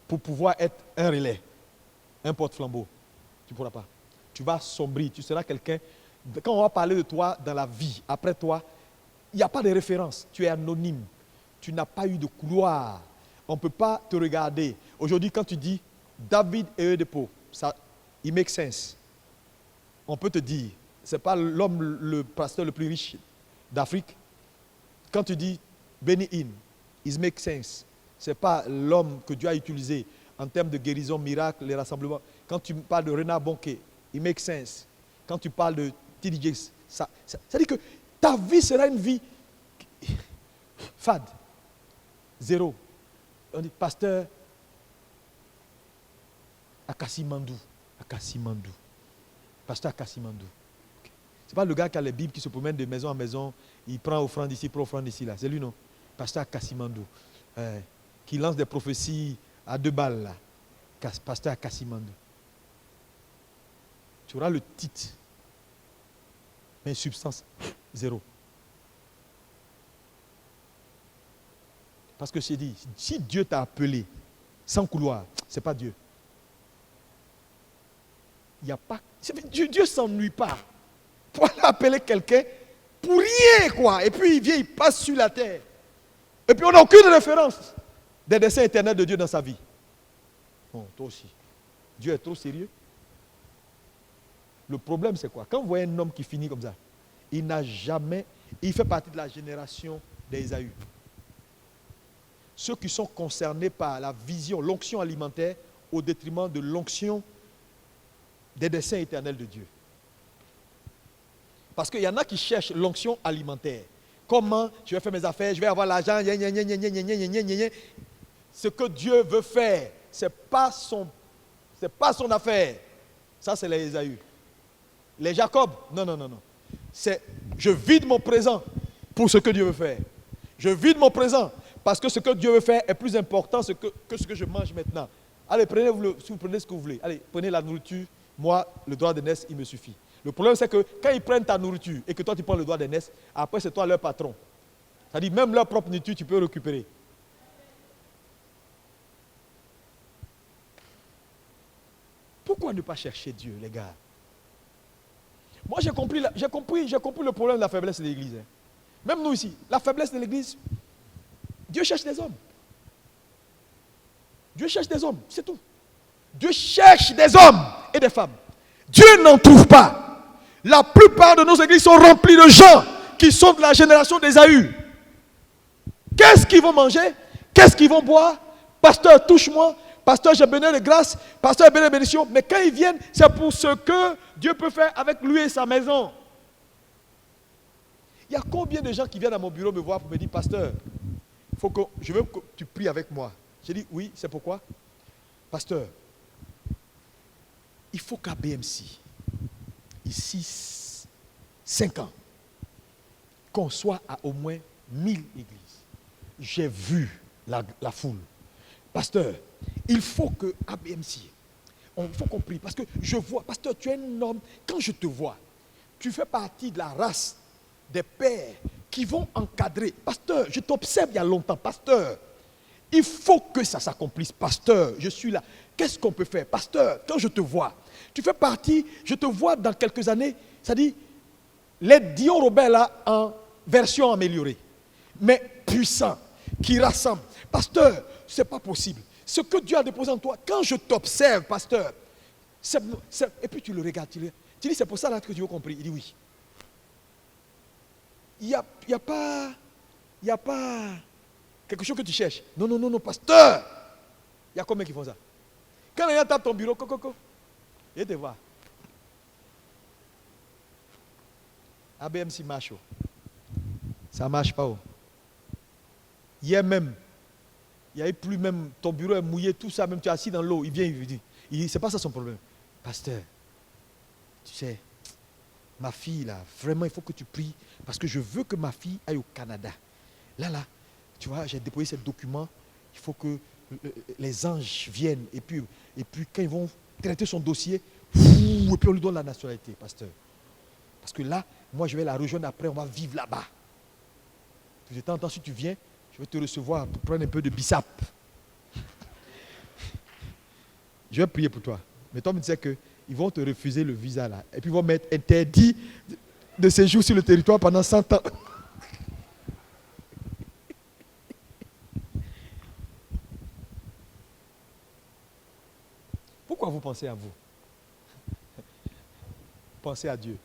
[SPEAKER 1] pour pouvoir être un relais, un porte-flambeau, tu ne pourras pas. Tu vas sombrer, tu seras quelqu'un. Quand on va parler de toi dans la vie, après toi, il n'y a pas de référence. Tu es anonyme. Tu n'as pas eu de couloir. On ne peut pas te regarder. Aujourd'hui, quand tu dis David et Oedipo, ça, it makes sense. On peut te dire, ce n'est pas l'homme, le pasteur le plus riche d'Afrique. Quand tu dis Benny Hinn, it makes sense. Ce n'est pas l'homme que Dieu a utilisé en termes de guérison, miracle, les rassemblements. Quand tu parles de Renard Bonquet, it makes sense. Quand tu parles de T.D. Jakes, ça dit que ta vie sera une vie fade. Zéro. On dit pasteur Akassi Mandou. Pasteur Akassi Mandou. Ce n'est pas le gars qui a les Bibles qui se promène de maison en maison, il prend offrande ici, prend offrande ici, là. C'est lui, non? Pasteur Akassi Mandou. Qui lance des prophéties à 2 balles, là. Pasteur Akassi Mandou. Tu auras le titre, mais substance, zéro. Parce que j'ai dit, si Dieu t'a appelé sans couloir, ce n'est pas Dieu. Il n'y a pas. Dieu ne s'ennuie pas. Pour aller appeler quelqu'un pour rien, quoi. Et puis il vient, il passe sur la terre. Et puis on n'a aucune référence des desseins éternels de Dieu dans sa vie. Bon, toi aussi. Dieu est trop sérieux. Le problème, c'est quoi? Quand vous voyez un homme qui finit comme ça, il n'a jamais. Il fait partie de la génération d'Ésaü. Ceux qui sont concernés par la vision, l'onction alimentaire, au détriment de l'onction des desseins éternels de Dieu. Parce qu'il y en a qui cherchent l'onction alimentaire. Comment je vais faire mes affaires, je vais avoir l'argent, ce que Dieu veut faire, ce n'est pas son affaire. Ça, c'est les Ésaü. Les Jacob, non. C'est je vide mon présent pour ce que Dieu veut faire. Je vide mon présent parce que ce que Dieu veut faire est plus important que ce que je mange maintenant. Allez, si vous prenez ce que vous voulez. Allez, prenez la nourriture. Moi, le droit d'aînesse, il me suffit. Le problème, c'est que quand ils prennent ta nourriture et que toi, tu prends le droit d'aînesse, après, c'est toi leur patron. C'est-à-dire, même leur propre nourriture, tu peux récupérer. Pourquoi ne pas chercher Dieu, les gars? Moi, j'ai compris le problème de la faiblesse de l'Église. Même nous ici, la faiblesse de l'Église, Dieu cherche des hommes. Dieu cherche des hommes, c'est tout. Dieu cherche des hommes et des femmes. Dieu n'en trouve pas. La plupart de nos églises sont remplies de gens qui sont de la génération d'Ésaü. Qu'est-ce qu'ils vont manger? Qu'est-ce qu'ils vont boire? Pasteur, touche-moi. Pasteur, j'ai béni de grâce. Pasteur, j'ai béni de bénédiction. Mais quand ils viennent, c'est pour ce que Dieu peut faire avec lui et sa maison. Il y a combien de gens qui viennent à mon bureau me voir pour me dire, pasteur, je veux que tu pries avec moi. J'ai dit, oui, c'est pourquoi? Pasteur, il faut qu'à BMC, ici, 5 ans, qu'on soit à au moins 1000 églises. J'ai vu la foule. Pasteur, il faut que à BMC, il faut qu'on prie. Parce que je vois, pasteur, tu es un homme, quand je te vois, tu fais partie de la race des pères qui vont encadrer. Pasteur, je t'observe il y a longtemps. Pasteur, il faut que ça s'accomplisse. Pasteur, je suis là. Qu'est-ce qu'on peut faire? Pasteur, quand je te vois, tu fais partie, je te vois dans quelques années, c'est-à-dire les Dion Robert là en version améliorée, mais puissant, qui rassemble. Pasteur, ce n'est pas possible. Ce que Dieu a déposé en toi, quand je t'observe, pasteur, et puis tu le regardes, tu dis, c'est pour ça là que tu as compris. Il dit oui. Il n'y a pas quelque chose que tu cherches. Non, pasteur. Il y a combien qui font ça? Quand il y a tape ton bureau, coco, et te voir. ABMC marche. Ça ne marche pas. Hier même, il n'y a plus même, ton bureau est mouillé, tout ça, même tu es assis dans l'eau, il vient, il dit, c'est pas ça son problème. Pasteur, tu sais, ma fille là, vraiment il faut que tu pries, parce que je veux que ma fille aille au Canada. Là, tu vois, j'ai déposé ces documents, il faut que les anges viennent, et puis quand ils vont traiter son dossier, et puis on lui donne la nationalité, pasteur. Parce que là, moi je vais la rejoindre après, on va vivre là-bas. De temps en temps, si tu viens, je vais te recevoir pour prendre un peu de bissap. Je vais prier pour toi. Mais toi, me disais qu'ils vont te refuser le visa là. Et puis ils vont mettre interdit de séjour sur le territoire pendant 100 ans. Pourquoi vous pensez à vous? Pensez à Dieu.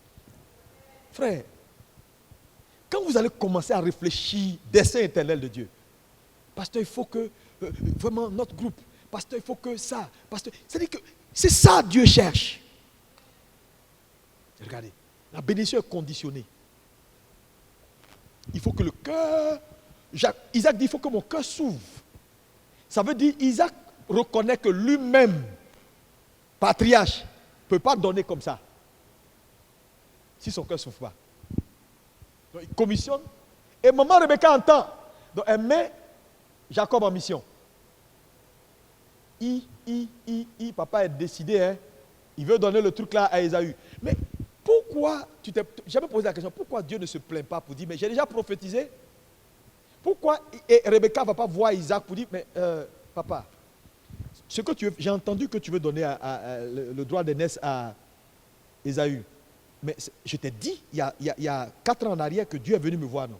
[SPEAKER 1] Frère, quand vous allez commencer à réfléchir dessein éternel de Dieu, pasteur, il faut que, vraiment, notre groupe, pasteur, il faut que ça, pasteur, c'est-à-dire que c'est ça Dieu cherche. Regardez, la bénédiction est conditionnée. Il faut que le cœur, Isaac dit, il faut que mon cœur s'ouvre. Ça veut dire, Isaac reconnaît que lui-même, patriarche, ne peut pas donner comme ça. Si son cœur ne s'ouvre pas. Donc, il commissionne. Et maman Rebecca entend. Donc, elle met Jacob en mission. Papa est décidé. Hein? Il veut donner le truc là à Ésaü. Mais pourquoi, tu t'es jamais posé la question, pourquoi Dieu ne se plaint pas pour dire, mais j'ai déjà prophétisé? Pourquoi Rebecca ne va pas voir Isaac pour dire, mais papa, ce que tu veux, j'ai entendu que tu veux donner le droit d'aînesse à Ésaü. Mais je t'ai dit, il y a 4 ans en arrière que Dieu est venu me voir, non?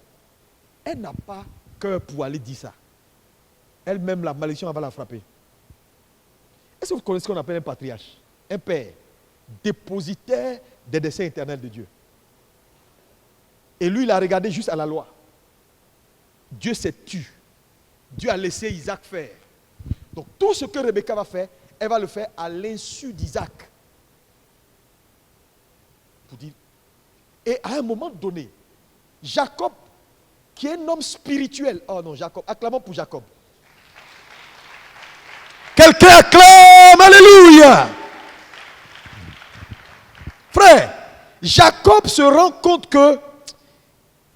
[SPEAKER 1] Elle n'a pas cœur pour aller dire ça. Elle-même, la malédiction va la frapper. Est-ce que vous connaissez ce qu'on appelle un patriarche? Un père, dépositaire des desseins éternels de Dieu. Et lui, il a regardé juste à la loi. Dieu s'est tu. Dieu a laissé Isaac faire. Donc tout ce que Rebecca va faire, elle va le faire à l'insu d'Isaac. Pour dire. Et à un moment donné, Jacob, qui est un homme spirituel. Oh non, Jacob, acclamons pour Jacob. Quelqu'un acclame, alléluia. Frère, Jacob se rend compte que,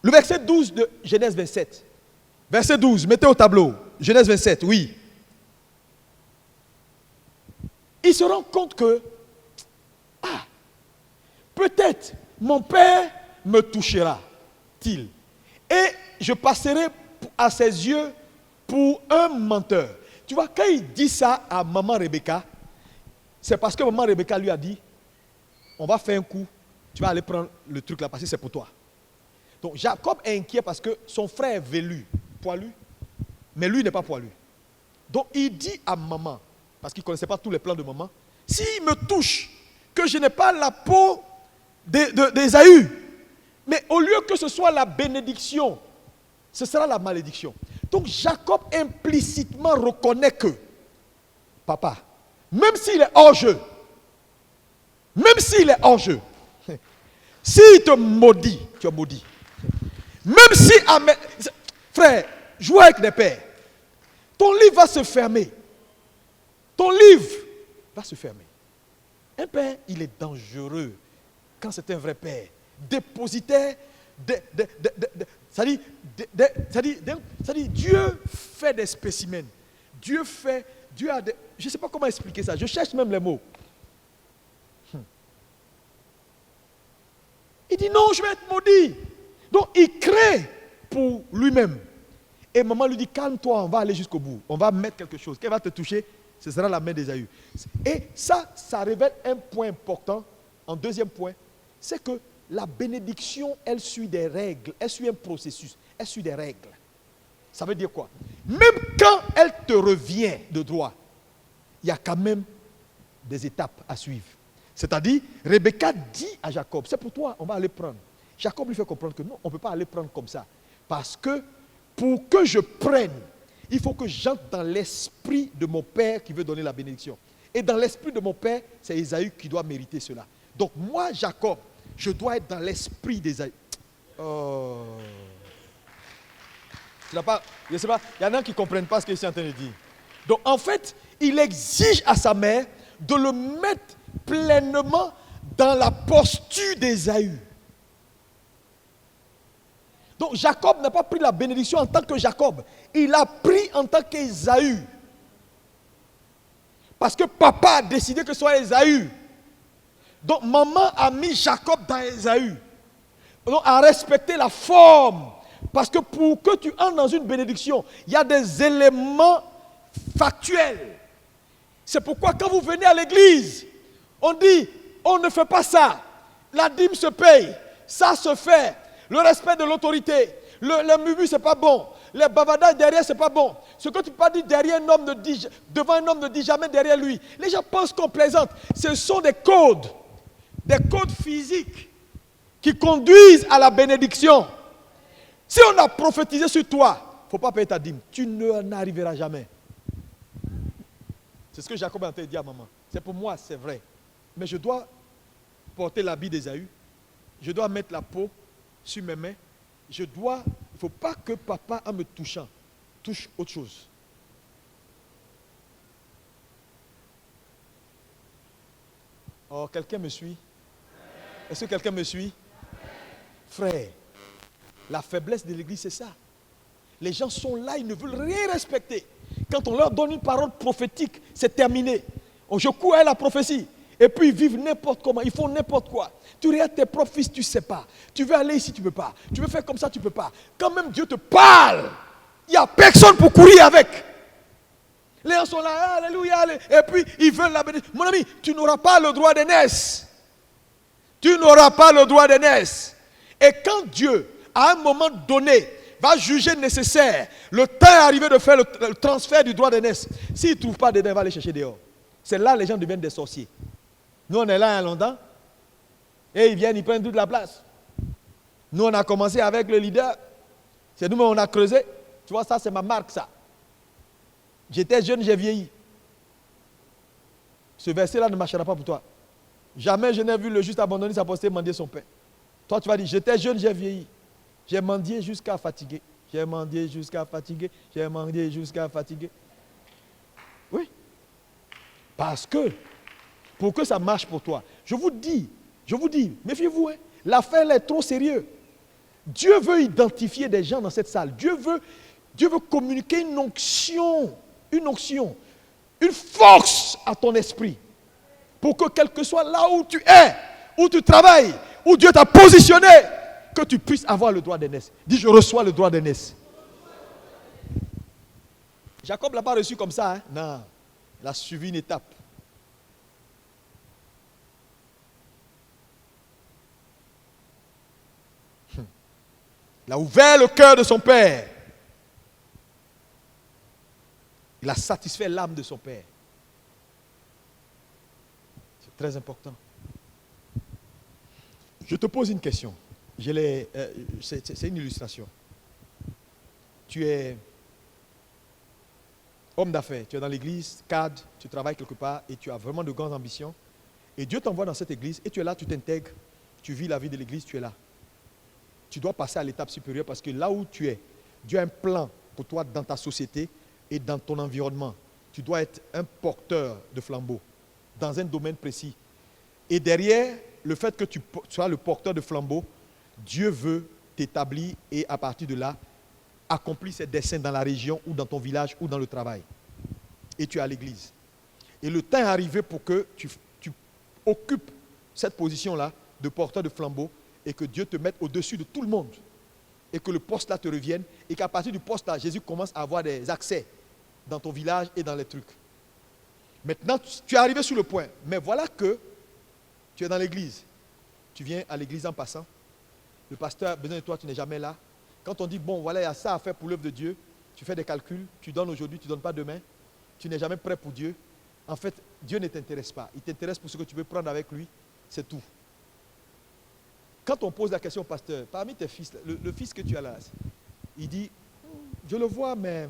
[SPEAKER 1] le verset 12 de Genèse 27, verset 12, mettez au tableau, Genèse 27, oui. Il se rend compte que, peut-être mon père me touchera-t-il. Et je passerai à ses yeux pour un menteur. Tu vois, quand il dit ça à maman Rebecca, c'est parce que maman Rebecca lui a dit, on va faire un coup, tu vas aller prendre le truc là parce que c'est pour toi. Donc Jacob est inquiet parce que son frère est velu, poilu, mais lui n'est pas poilu. Donc il dit à maman, parce qu'il ne connaissait pas tous les plans de maman, s'il me touche, que je n'ai pas la peau d'Ésaü, mais au lieu que ce soit la bénédiction, ce sera la malédiction. Donc Jacob implicitement reconnaît que, papa, même s'il est hors jeu, s'il te maudit, tu es maudit. Même si, frère, joue avec des pères, ton livre va se fermer. Ton livre va se fermer. Un père, il est dangereux quand c'est un vrai père. Dépositaire, c'est-à-dire, Dieu fait des spécimens. Dieu a des, je ne sais pas comment expliquer ça, je cherche même les mots. Il dit non, je vais être maudit. Donc il crée pour lui-même. Et maman lui dit, calme-toi, on va aller jusqu'au bout. On va mettre quelque chose. Qu'elle va te toucher, ce sera la main d'Ésaü. Et ça révèle un point important. En deuxième point, c'est que la bénédiction, elle suit des règles, elle suit un processus, elle suit des règles. Ça veut dire quoi? Même quand elle te revient de droit, il y a quand même des étapes à suivre. C'est-à-dire, Rebecca dit à Jacob, c'est pour toi, on va aller prendre. Jacob lui fait comprendre que non, on ne peut pas aller prendre comme ça. Parce que pour que je prenne, il faut que j'entre dans l'esprit de mon père qui veut donner la bénédiction. Et dans l'esprit de mon père, c'est Ésaü qui doit mériter cela. Donc moi, Jacob, je dois être dans l'esprit d'Ésaü. Oh. Tu n'as pas, je ne sais pas, il y en a qui ne comprennent pas ce que je suis en train de dire. Donc en fait, il exige à sa mère de le mettre pleinement dans la posture d'Ésaü. Donc Jacob n'a pas pris la bénédiction en tant que Jacob. Il a pris en tant qu'Ésaü. Parce que papa a décidé que ce soit Ésaü. Donc maman a mis Jacob dans Ésaü. Donc a respecté la forme. Parce que pour que tu entres dans une bénédiction, il y a des éléments factuels. C'est pourquoi quand vous venez à l'église, on dit, on ne fait pas ça. La dîme se paye. Ça se fait. Le respect de l'autorité. Le mumu, ce n'est pas bon. Les bavardages derrière, ce n'est pas bon. Ce que tu peux pas dire derrière un homme, devant un homme, ne dis jamais derrière lui. Les gens pensent qu'on plaisante. Ce sont des codes physiques qui conduisent à la bénédiction. Si on a prophétisé sur toi, il ne faut pas payer ta dîme. Tu n'arriveras jamais. C'est ce que Jacob a en train de dire à maman. C'est pour moi, c'est vrai. Mais je dois porter l'habit d'Ésaü. Je dois mettre la peau sur mes mains. Il ne faut pas que papa, en me touchant, touche autre chose. Oh, quelqu'un me suit? Est-ce que quelqu'un me suit? Frère, la faiblesse de l'église, c'est ça. Les gens sont là, ils ne veulent rien respecter. Quand on leur donne une parole prophétique, c'est terminé. Je cours à la prophétie. Et puis ils vivent n'importe comment, ils font n'importe quoi. Tu regardes tes propres fils, tu ne sais pas. Tu veux aller ici, tu ne peux pas. Tu veux faire comme ça, tu ne peux pas. Quand même Dieu te parle, il n'y a personne pour courir avec. Les gens sont là, alléluia, et puis ils veulent la bénédiction. Mon ami, tu n'auras pas le droit d'aînesse. Tu n'auras pas le droit d'aînesse. Et quand Dieu, à un moment donné, va juger nécessaire, le temps est arrivé de faire le transfert du droit d'aînesse. S'il ne trouve pas dedans, il va aller chercher dehors. C'est là que les gens deviennent des sorciers. Nous, on est là à longtemps. Et ils viennent, ils prennent toute la place. Nous, on a commencé avec le leader. C'est nous, on a creusé. Tu vois, ça, c'est ma marque, ça. J'étais jeune, j'ai vieilli. Ce verset-là ne marchera pas pour toi. Jamais je n'ai vu le juste abandonner sa postérité mendier son pain. Toi, tu vas dire, j'étais jeune, j'ai vieilli. J'ai mendié jusqu'à fatiguer. J'ai mendié jusqu'à fatiguer. J'ai mendié jusqu'à fatiguer. Oui. Parce que, pour que ça marche pour toi, je vous dis, méfiez-vous, hein, l'affaire là est trop sérieuse. Dieu veut identifier des gens dans cette salle. Dieu veut communiquer une onction, une force à ton esprit. Pour que quel que soit là où tu es, où tu travailles, où Dieu t'a positionné, que tu puisses avoir le droit d'aînesse. Dis, je reçois le droit d'aînesse. Jacob ne l'a pas reçu comme ça. Hein? Non, il a suivi une étape. Il a ouvert le cœur de son père. Il a satisfait l'âme de son père. C'est très important. Je te pose une question. C'est une illustration. Tu es homme d'affaires, tu es dans l'église, cadre, tu travailles quelque part et tu as vraiment de grandes ambitions. Et Dieu t'envoie dans cette église et tu es là, tu t'intègres, tu vis la vie de l'église, tu es là. Tu dois passer à l'étape supérieure parce que là où tu es, Dieu a un plan pour toi dans ta société et dans ton environnement. Tu dois être un porteur de flambeau dans un domaine précis. Et derrière, le fait que tu sois le porteur de flambeau, Dieu veut t'établir et à partir de là, accomplir ses desseins dans la région ou dans ton village ou dans le travail. Et tu es à l'église. Et le temps est arrivé pour que tu occupes cette position-là de porteur de flambeau et que Dieu te mette au-dessus de tout le monde. Et que le poste-là te revienne et qu'à partir du poste-là, Jésus commence à avoir des accès dans ton village et dans les trucs. Maintenant, tu es arrivé sur le point. Mais voilà que tu es dans l'église. Tu viens à l'église en passant. Le pasteur a besoin de toi, tu n'es jamais là. Quand on dit, bon, voilà, il y a ça à faire pour l'œuvre de Dieu, tu fais des calculs, tu donnes aujourd'hui, tu ne donnes pas demain, tu n'es jamais prêt pour Dieu. En fait, Dieu ne t'intéresse pas. Il t'intéresse pour ce que tu veux prendre avec lui, c'est tout. Quand on pose la question au pasteur, parmi tes fils, le fils que tu as là, il dit, je le vois, mais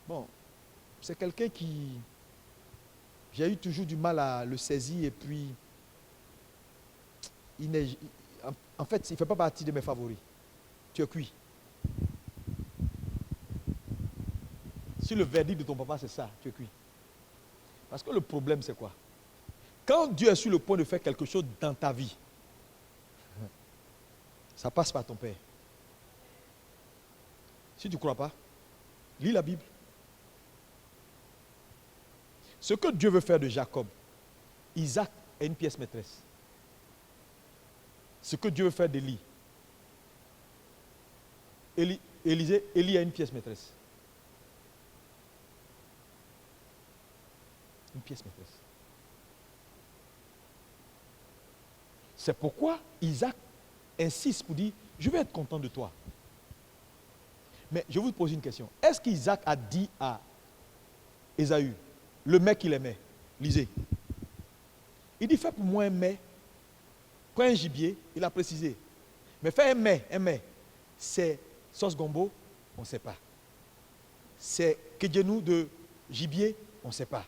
[SPEAKER 1] bon, c'est quelqu'un qui, j'ai eu toujours du mal à le saisir et puis, en fait, il ne fait pas partie de mes favoris. Tu es cuit. Si le verdict de ton papa c'est ça, tu es cuit. Parce que le problème c'est quoi? Quand Dieu est sur le point de faire quelque chose dans ta vie, ça passe par ton père. Si tu ne crois pas, lis la Bible. Ce que Dieu veut faire de Jacob, Isaac est une pièce maîtresse. Ce que Dieu veut faire d'Élie, Élie a une pièce maîtresse. Une pièce maîtresse. C'est pourquoi Isaac insiste pour dire, je vais être content de toi. Mais je vous pose une question. Est-ce qu'Isaac a dit à Ésaü, le mec qu'il aimait, lisez, il dit, fais pour moi un mets, prends un gibier, il a précisé. Mais fais un mets, c'est sauce gombo, on ne sait pas. C'est kedjenou de gibier, on ne sait pas.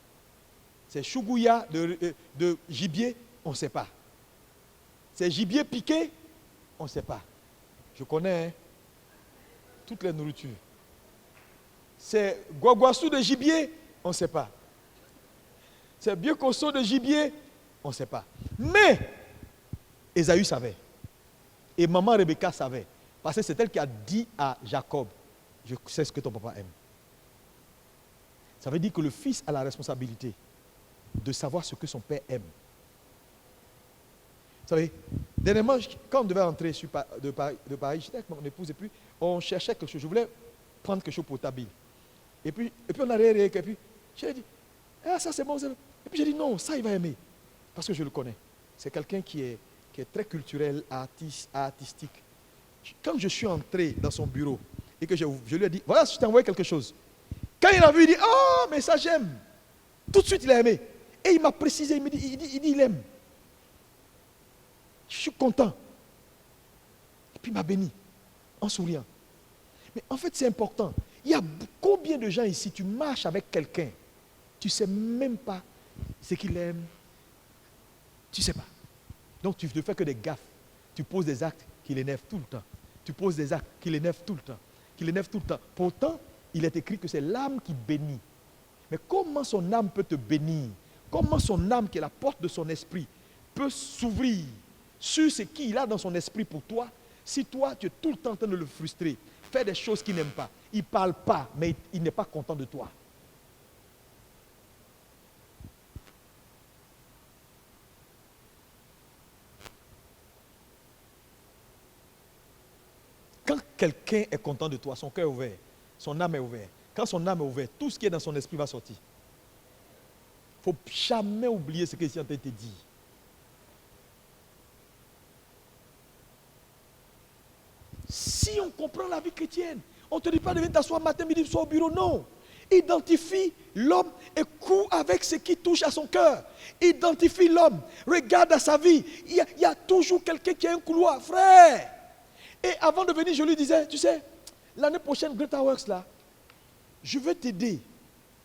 [SPEAKER 1] C'est chougouya de gibier, on ne sait pas. C'est gibier piqué, on ne sait pas. Je connais toutes les nourritures. C'est guaguassou de gibier, on ne sait pas. C'est biocosso de gibier, on ne sait pas. Mais Ésaü savait. Et maman Rebecca savait. Parce que c'est elle qui a dit à Jacob, je sais ce que ton papa aime. Ça veut dire que le fils a la responsabilité de savoir ce que son père aime. Vous savez, dernièrement, quand on devait rentrer de Paris, j'étais avec mon épouse et puis on cherchait quelque chose. Je voulais prendre quelque chose pour ta bille. Et puis on a rien, et puis j'ai dit, ah ça c'est bon. Et puis j'ai dit non, ça il va aimer. Parce que je le connais. C'est quelqu'un qui est très culturel, artistique. Quand je suis entré dans son bureau et que je lui ai dit, voilà, je t'ai envoyé quelque chose. Quand il a vu, il dit, oh, mais ça j'aime. Tout de suite, il a aimé. Et il m'a précisé, il dit, il aime. Je suis content. Et puis il m'a béni, en souriant. Mais en fait, c'est important. Il y a combien de gens ici, tu marches avec quelqu'un, tu ne sais même pas ce qu'il aime, Tu ne sais pas. Donc tu ne fais que des gaffes. Tu poses des actes qui l'énervent tout le temps. Tu poses des actes qui l'énervent tout le temps. Qui l'énervent tout le temps. Pourtant, il est écrit que c'est l'âme qui bénit. Mais comment son âme peut te bénir? Comment son âme, qui est la porte de son esprit, peut s'ouvrir sur ce qu'il a dans son esprit pour toi, si toi, tu es tout le temps en train de le frustrer, faire des choses qu'il n'aime pas. Il ne parle pas, mais il n'est pas content de toi. Quand quelqu'un est content de toi, son cœur est ouvert, son âme est ouverte. Quand son âme est ouverte, tout ce qui est dans son esprit va sortir. Il ne faut jamais oublier ce que ici on t'a été dit. Si on comprend la vie chrétienne, on ne te dit pas de venir t'asseoir matin, midi, soir au bureau, non. Identifie l'homme et cours avec ce qui touche à son cœur. Identifie l'homme, regarde à sa vie. Il y a toujours quelqu'un qui a un couloir, frère. Et avant de venir, je lui disais, tu sais, l'année prochaine, Greta Works, là, je veux t'aider.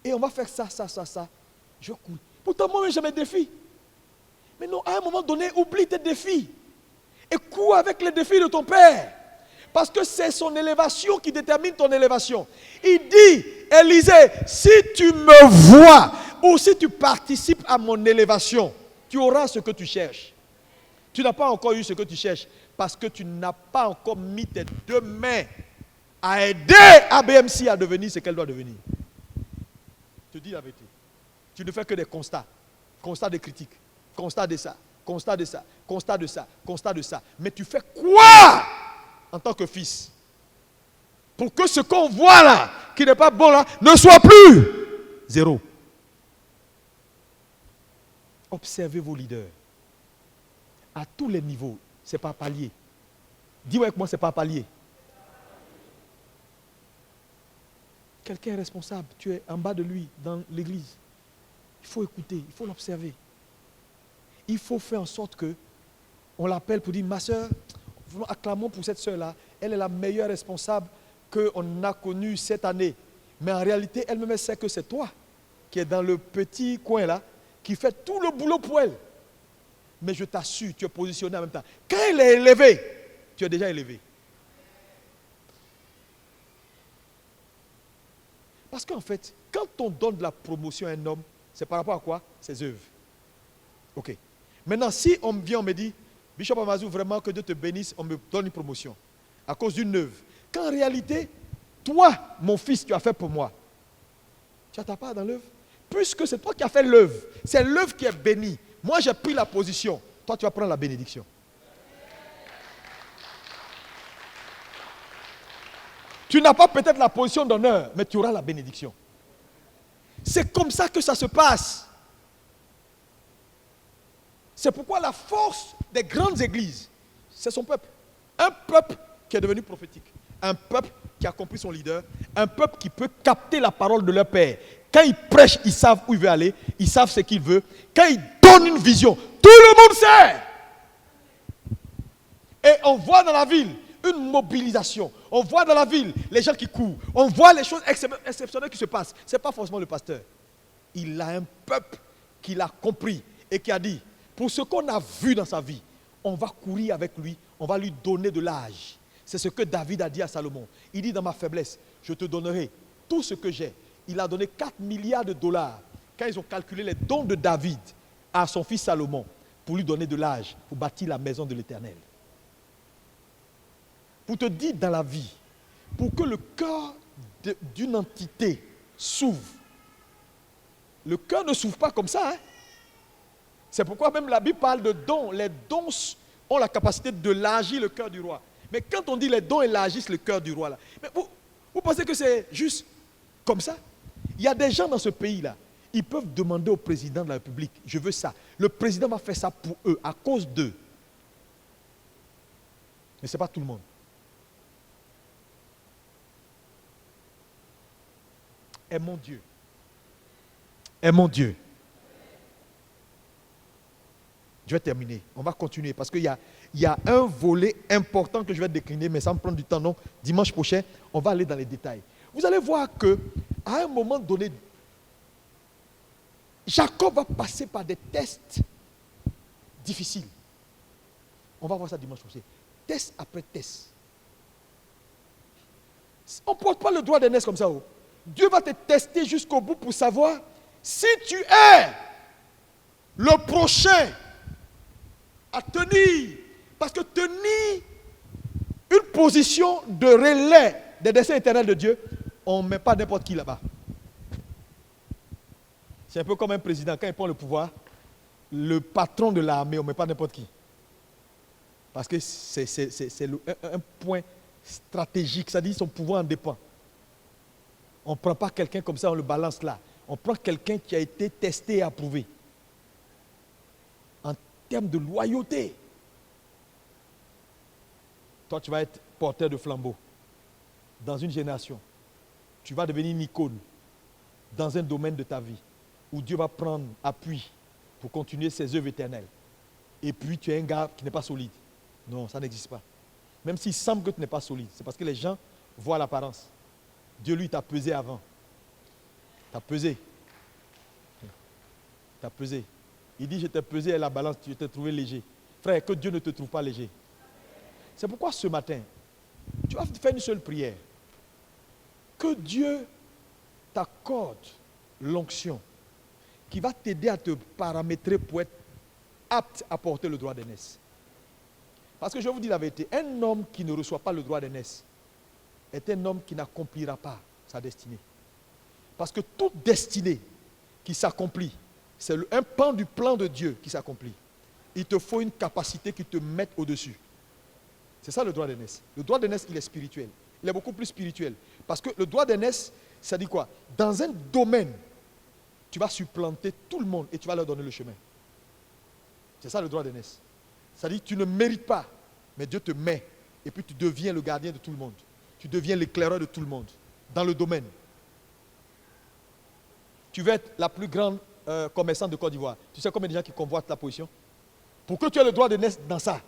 [SPEAKER 1] Et on va faire ça. Je cours. Pourtant, moi-même, j'ai mes défis. Mais non, à un moment donné, oublie tes défis. Et cours avec les défis de ton père. Parce que c'est son élévation qui détermine ton élévation. Il dit, Élisée, si tu me vois ou si tu participes à mon élévation, tu auras ce que tu cherches. Tu n'as pas encore eu ce que tu cherches parce que tu n'as pas encore mis tes deux mains à aider ABMC à devenir ce qu'elle doit devenir. Je te dis la vérité. Tu ne fais que des constats. Constats de critiques. Constats de ça. Constats de ça. Constats de ça. Constats de ça. Mais tu fais quoi en tant que fils? Pour que ce qu'on voit là, qui n'est pas bon là, ne soit plus zéro. Observez vos leaders. À tous les niveaux. Ce n'est pas palier. Dis-moi avec moi, ce n'est pas palier. Quelqu'un est responsable. Tu es en bas de lui dans l'église. Il faut écouter, il faut l'observer. Il faut faire en sorte que on l'appelle pour dire, ma soeur, acclamons pour cette soeur-là. Elle est la meilleure responsable qu'on a connue cette année. Mais en réalité, elle-même sait que c'est toi qui es dans le petit coin là, qui fait tout le boulot pour elle. Mais je t'assure, tu es positionné en même temps. Quand elle est élevée, tu es déjà élevé. Parce qu'en fait, quand on donne de la promotion à un homme, c'est par rapport à quoi? Ses œuvres. Ok. Maintenant, si on vient, on me dit, Bishop Amazou, vraiment que Dieu te bénisse, on me donne une promotion à cause d'une œuvre. Quand en réalité, toi, mon fils, tu as fait pour moi. Tu as ta part dans l'œuvre. Puisque c'est toi qui as fait l'œuvre, c'est l'œuvre qui est bénie. Moi, j'ai pris la position. Toi, tu vas prendre la bénédiction. Tu n'as pas peut-être la position d'honneur, mais tu auras la bénédiction. C'est comme ça que ça se passe. C'est pourquoi la force des grandes églises, c'est son peuple. Un peuple qui est devenu prophétique. Un peuple qui a compris son leader. Un peuple qui peut capter la parole de leur père. Quand ils prêchent, ils savent où il veut aller. Ils savent ce qu'il veut. Quand ils donnent une vision, tout le monde sait. Et on voit dans la ville une mobilisation. On voit dans la ville les gens qui courent. On voit les choses exceptionnelles qui se passent. Ce n'est pas forcément le pasteur. Il a un peuple qui l'a compris et qui a dit, pour ce qu'on a vu dans sa vie, on va courir avec lui, on va lui donner de l'âge. C'est ce que David a dit à Salomon. Il dit, dans ma faiblesse, je te donnerai tout ce que j'ai. Il a donné 4 milliards de dollars quand ils ont calculé les dons de David à son fils Salomon pour lui donner de l'âge, pour bâtir la maison de l'Éternel. Pour te dire dans la vie, pour que le cœur d'une entité s'ouvre, le cœur ne s'ouvre pas comme ça. Hein? C'est pourquoi même la Bible parle de dons. Les dons ont la capacité de l'élargir le cœur du roi. Mais quand on dit les dons élargissent le cœur du roi, là, mais vous pensez que c'est juste comme ça? Il y a des gens dans ce pays-là, ils peuvent demander au président de la République, je veux ça. Le président va faire ça pour eux, à cause d'eux. Mais ce n'est pas tout le monde. Aimons Dieu. Aimons Dieu. Je vais terminer. On va continuer parce qu'il y a un volet important que je vais décliner, mais ça me prend du temps. Donc, dimanche prochain, on va aller dans les détails. Vous allez voir que, à un moment donné, Jacob va passer par des tests difficile. On va voir ça dimanche prochain. Test après test. On ne porte pas le droit d'aînesse comme ça. Oh. Dieu va te tester jusqu'au bout pour savoir si tu es le prochain à tenir. Parce que tenir une position de relais des desseins éternels de Dieu, on ne met pas n'importe qui là-bas. C'est un peu comme un président, quand il prend le pouvoir, le patron de l'armée, on ne met pas n'importe qui. Parce que c'est un point stratégique, c'est-à-dire son pouvoir en dépend. On ne prend pas quelqu'un comme ça, on le balance là. On prend quelqu'un qui a été testé et approuvé. En termes de loyauté. Toi, tu vas être porteur de flambeau dans une génération. Tu vas devenir une icône dans un domaine de ta vie où Dieu va prendre appui pour continuer ses œuvres éternelles. Et puis, tu es un gars qui n'est pas solide. Non, ça n'existe pas. Même s'il semble que tu n'es pas solide, c'est parce que les gens voient l'apparence. Dieu, lui, t'a pesé avant. T'as pesé. T'as pesé. Il dit, je t'ai pesé à la balance, je t'ai trouvé léger. Frère, que Dieu ne te trouve pas léger. C'est pourquoi ce matin, tu vas faire une seule prière. Que Dieu t'accorde l'onction qui va t'aider à te paramétrer pour être apte à porter le droit d'aînesse. Parce que je vous dis la vérité, un homme qui ne reçoit pas le droit d'aînesse est un homme qui n'accomplira pas sa destinée. Parce que toute destinée qui s'accomplit, c'est un pan du plan de Dieu qui s'accomplit. Il te faut une capacité qui te mette au-dessus. C'est ça le droit d'aînesse. Le droit d'aînesse, il est spirituel. Il est beaucoup plus spirituel. Parce que le droit d'aînesse, ça dit quoi? Dans un domaine, tu vas supplanter tout le monde et tu vas leur donner le chemin. C'est ça le droit d'aînesse. C'est-à-dire que tu ne mérites pas, mais Dieu te met et puis tu deviens le gardien de tout le monde. Tu deviens l'éclaireur de tout le monde dans le domaine. Tu veux être la plus grande commerçante de Côte d'Ivoire. Tu sais combien de gens qui convoitent la position? Pour que tu aies le droit d'aînesse dans ça,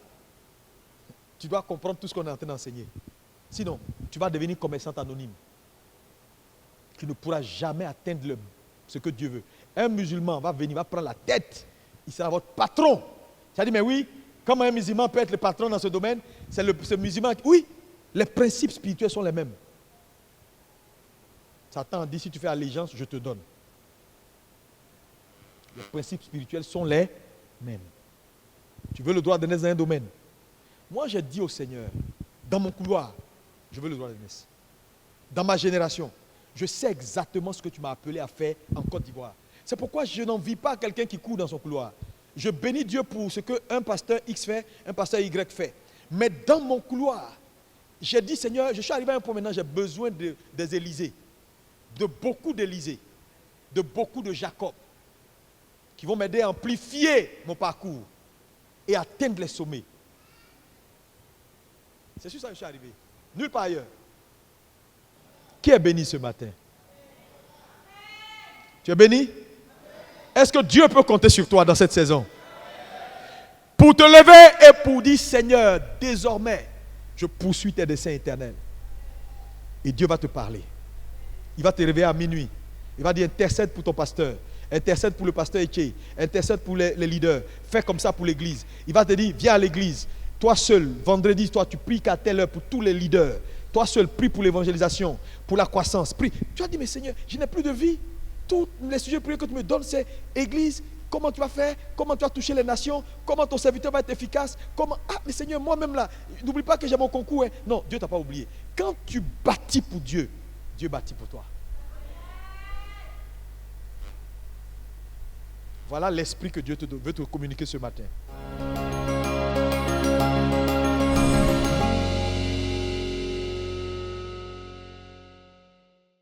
[SPEAKER 1] tu dois comprendre tout ce qu'on est en train d'enseigner. Sinon, tu vas devenir commerçante anonyme. Tu ne pourras jamais atteindre ce que Dieu veut. Un musulman va venir, va prendre la tête. Il sera votre patron. Tu as dit, mais oui, comment un musulman peut être le patron dans ce domaine? C'est ce musulman qui... Oui, les principes spirituels sont les mêmes. Satan dit, si tu fais allégeance, je te donne. Les principes spirituels sont les mêmes. Tu veux le droit d'aînesse dans un domaine. Moi, j'ai dit au Seigneur, dans mon couloir, je veux le droit d'aînesse. Dans ma génération, je sais exactement ce que tu m'as appelé à faire en Côte d'Ivoire. C'est pourquoi je n'envie pas quelqu'un qui court dans son couloir. Je bénis Dieu pour ce qu'un pasteur X fait, un pasteur Y fait. Mais dans mon couloir, j'ai dit, Seigneur, je suis arrivé à un point maintenant, j'ai besoin des Élysées, de beaucoup d'Élysées, de beaucoup de Jacob, qui vont m'aider à amplifier mon parcours et atteindre les sommets. C'est sur ça que je suis arrivé. Nulle part ailleurs. Qui est béni ce matin? Tu es béni? Est-ce que Dieu peut compter sur toi dans cette saison? Pour te lever et pour dire, Seigneur, désormais, je poursuis tes desseins éternels. Et Dieu va te parler. Il va te réveiller à minuit. Il va dire, intercède pour ton pasteur. Intercède pour le pasteur Etienne. Intercède pour les leaders. Fais comme ça pour l'église. Il va te dire, viens à l'église. Toi seul, vendredi, toi, tu pries qu'à telle heure pour tous les leaders. Toi seul, prie pour l'évangélisation, pour la croissance. Prie. Tu as dit, mais Seigneur, je n'ai plus de vie. Tous les sujets priés que tu me donnes, c'est église, comment tu vas faire, comment tu vas toucher les nations, comment ton serviteur va être efficace, comment... Ah, mais Seigneur, moi-même là, n'oublie pas que j'ai mon concours. Hein. Non, Dieu ne t'a pas oublié. Quand tu bâtis pour Dieu, Dieu bâtit pour toi. Voilà l'esprit que Dieu veut te communiquer ce matin.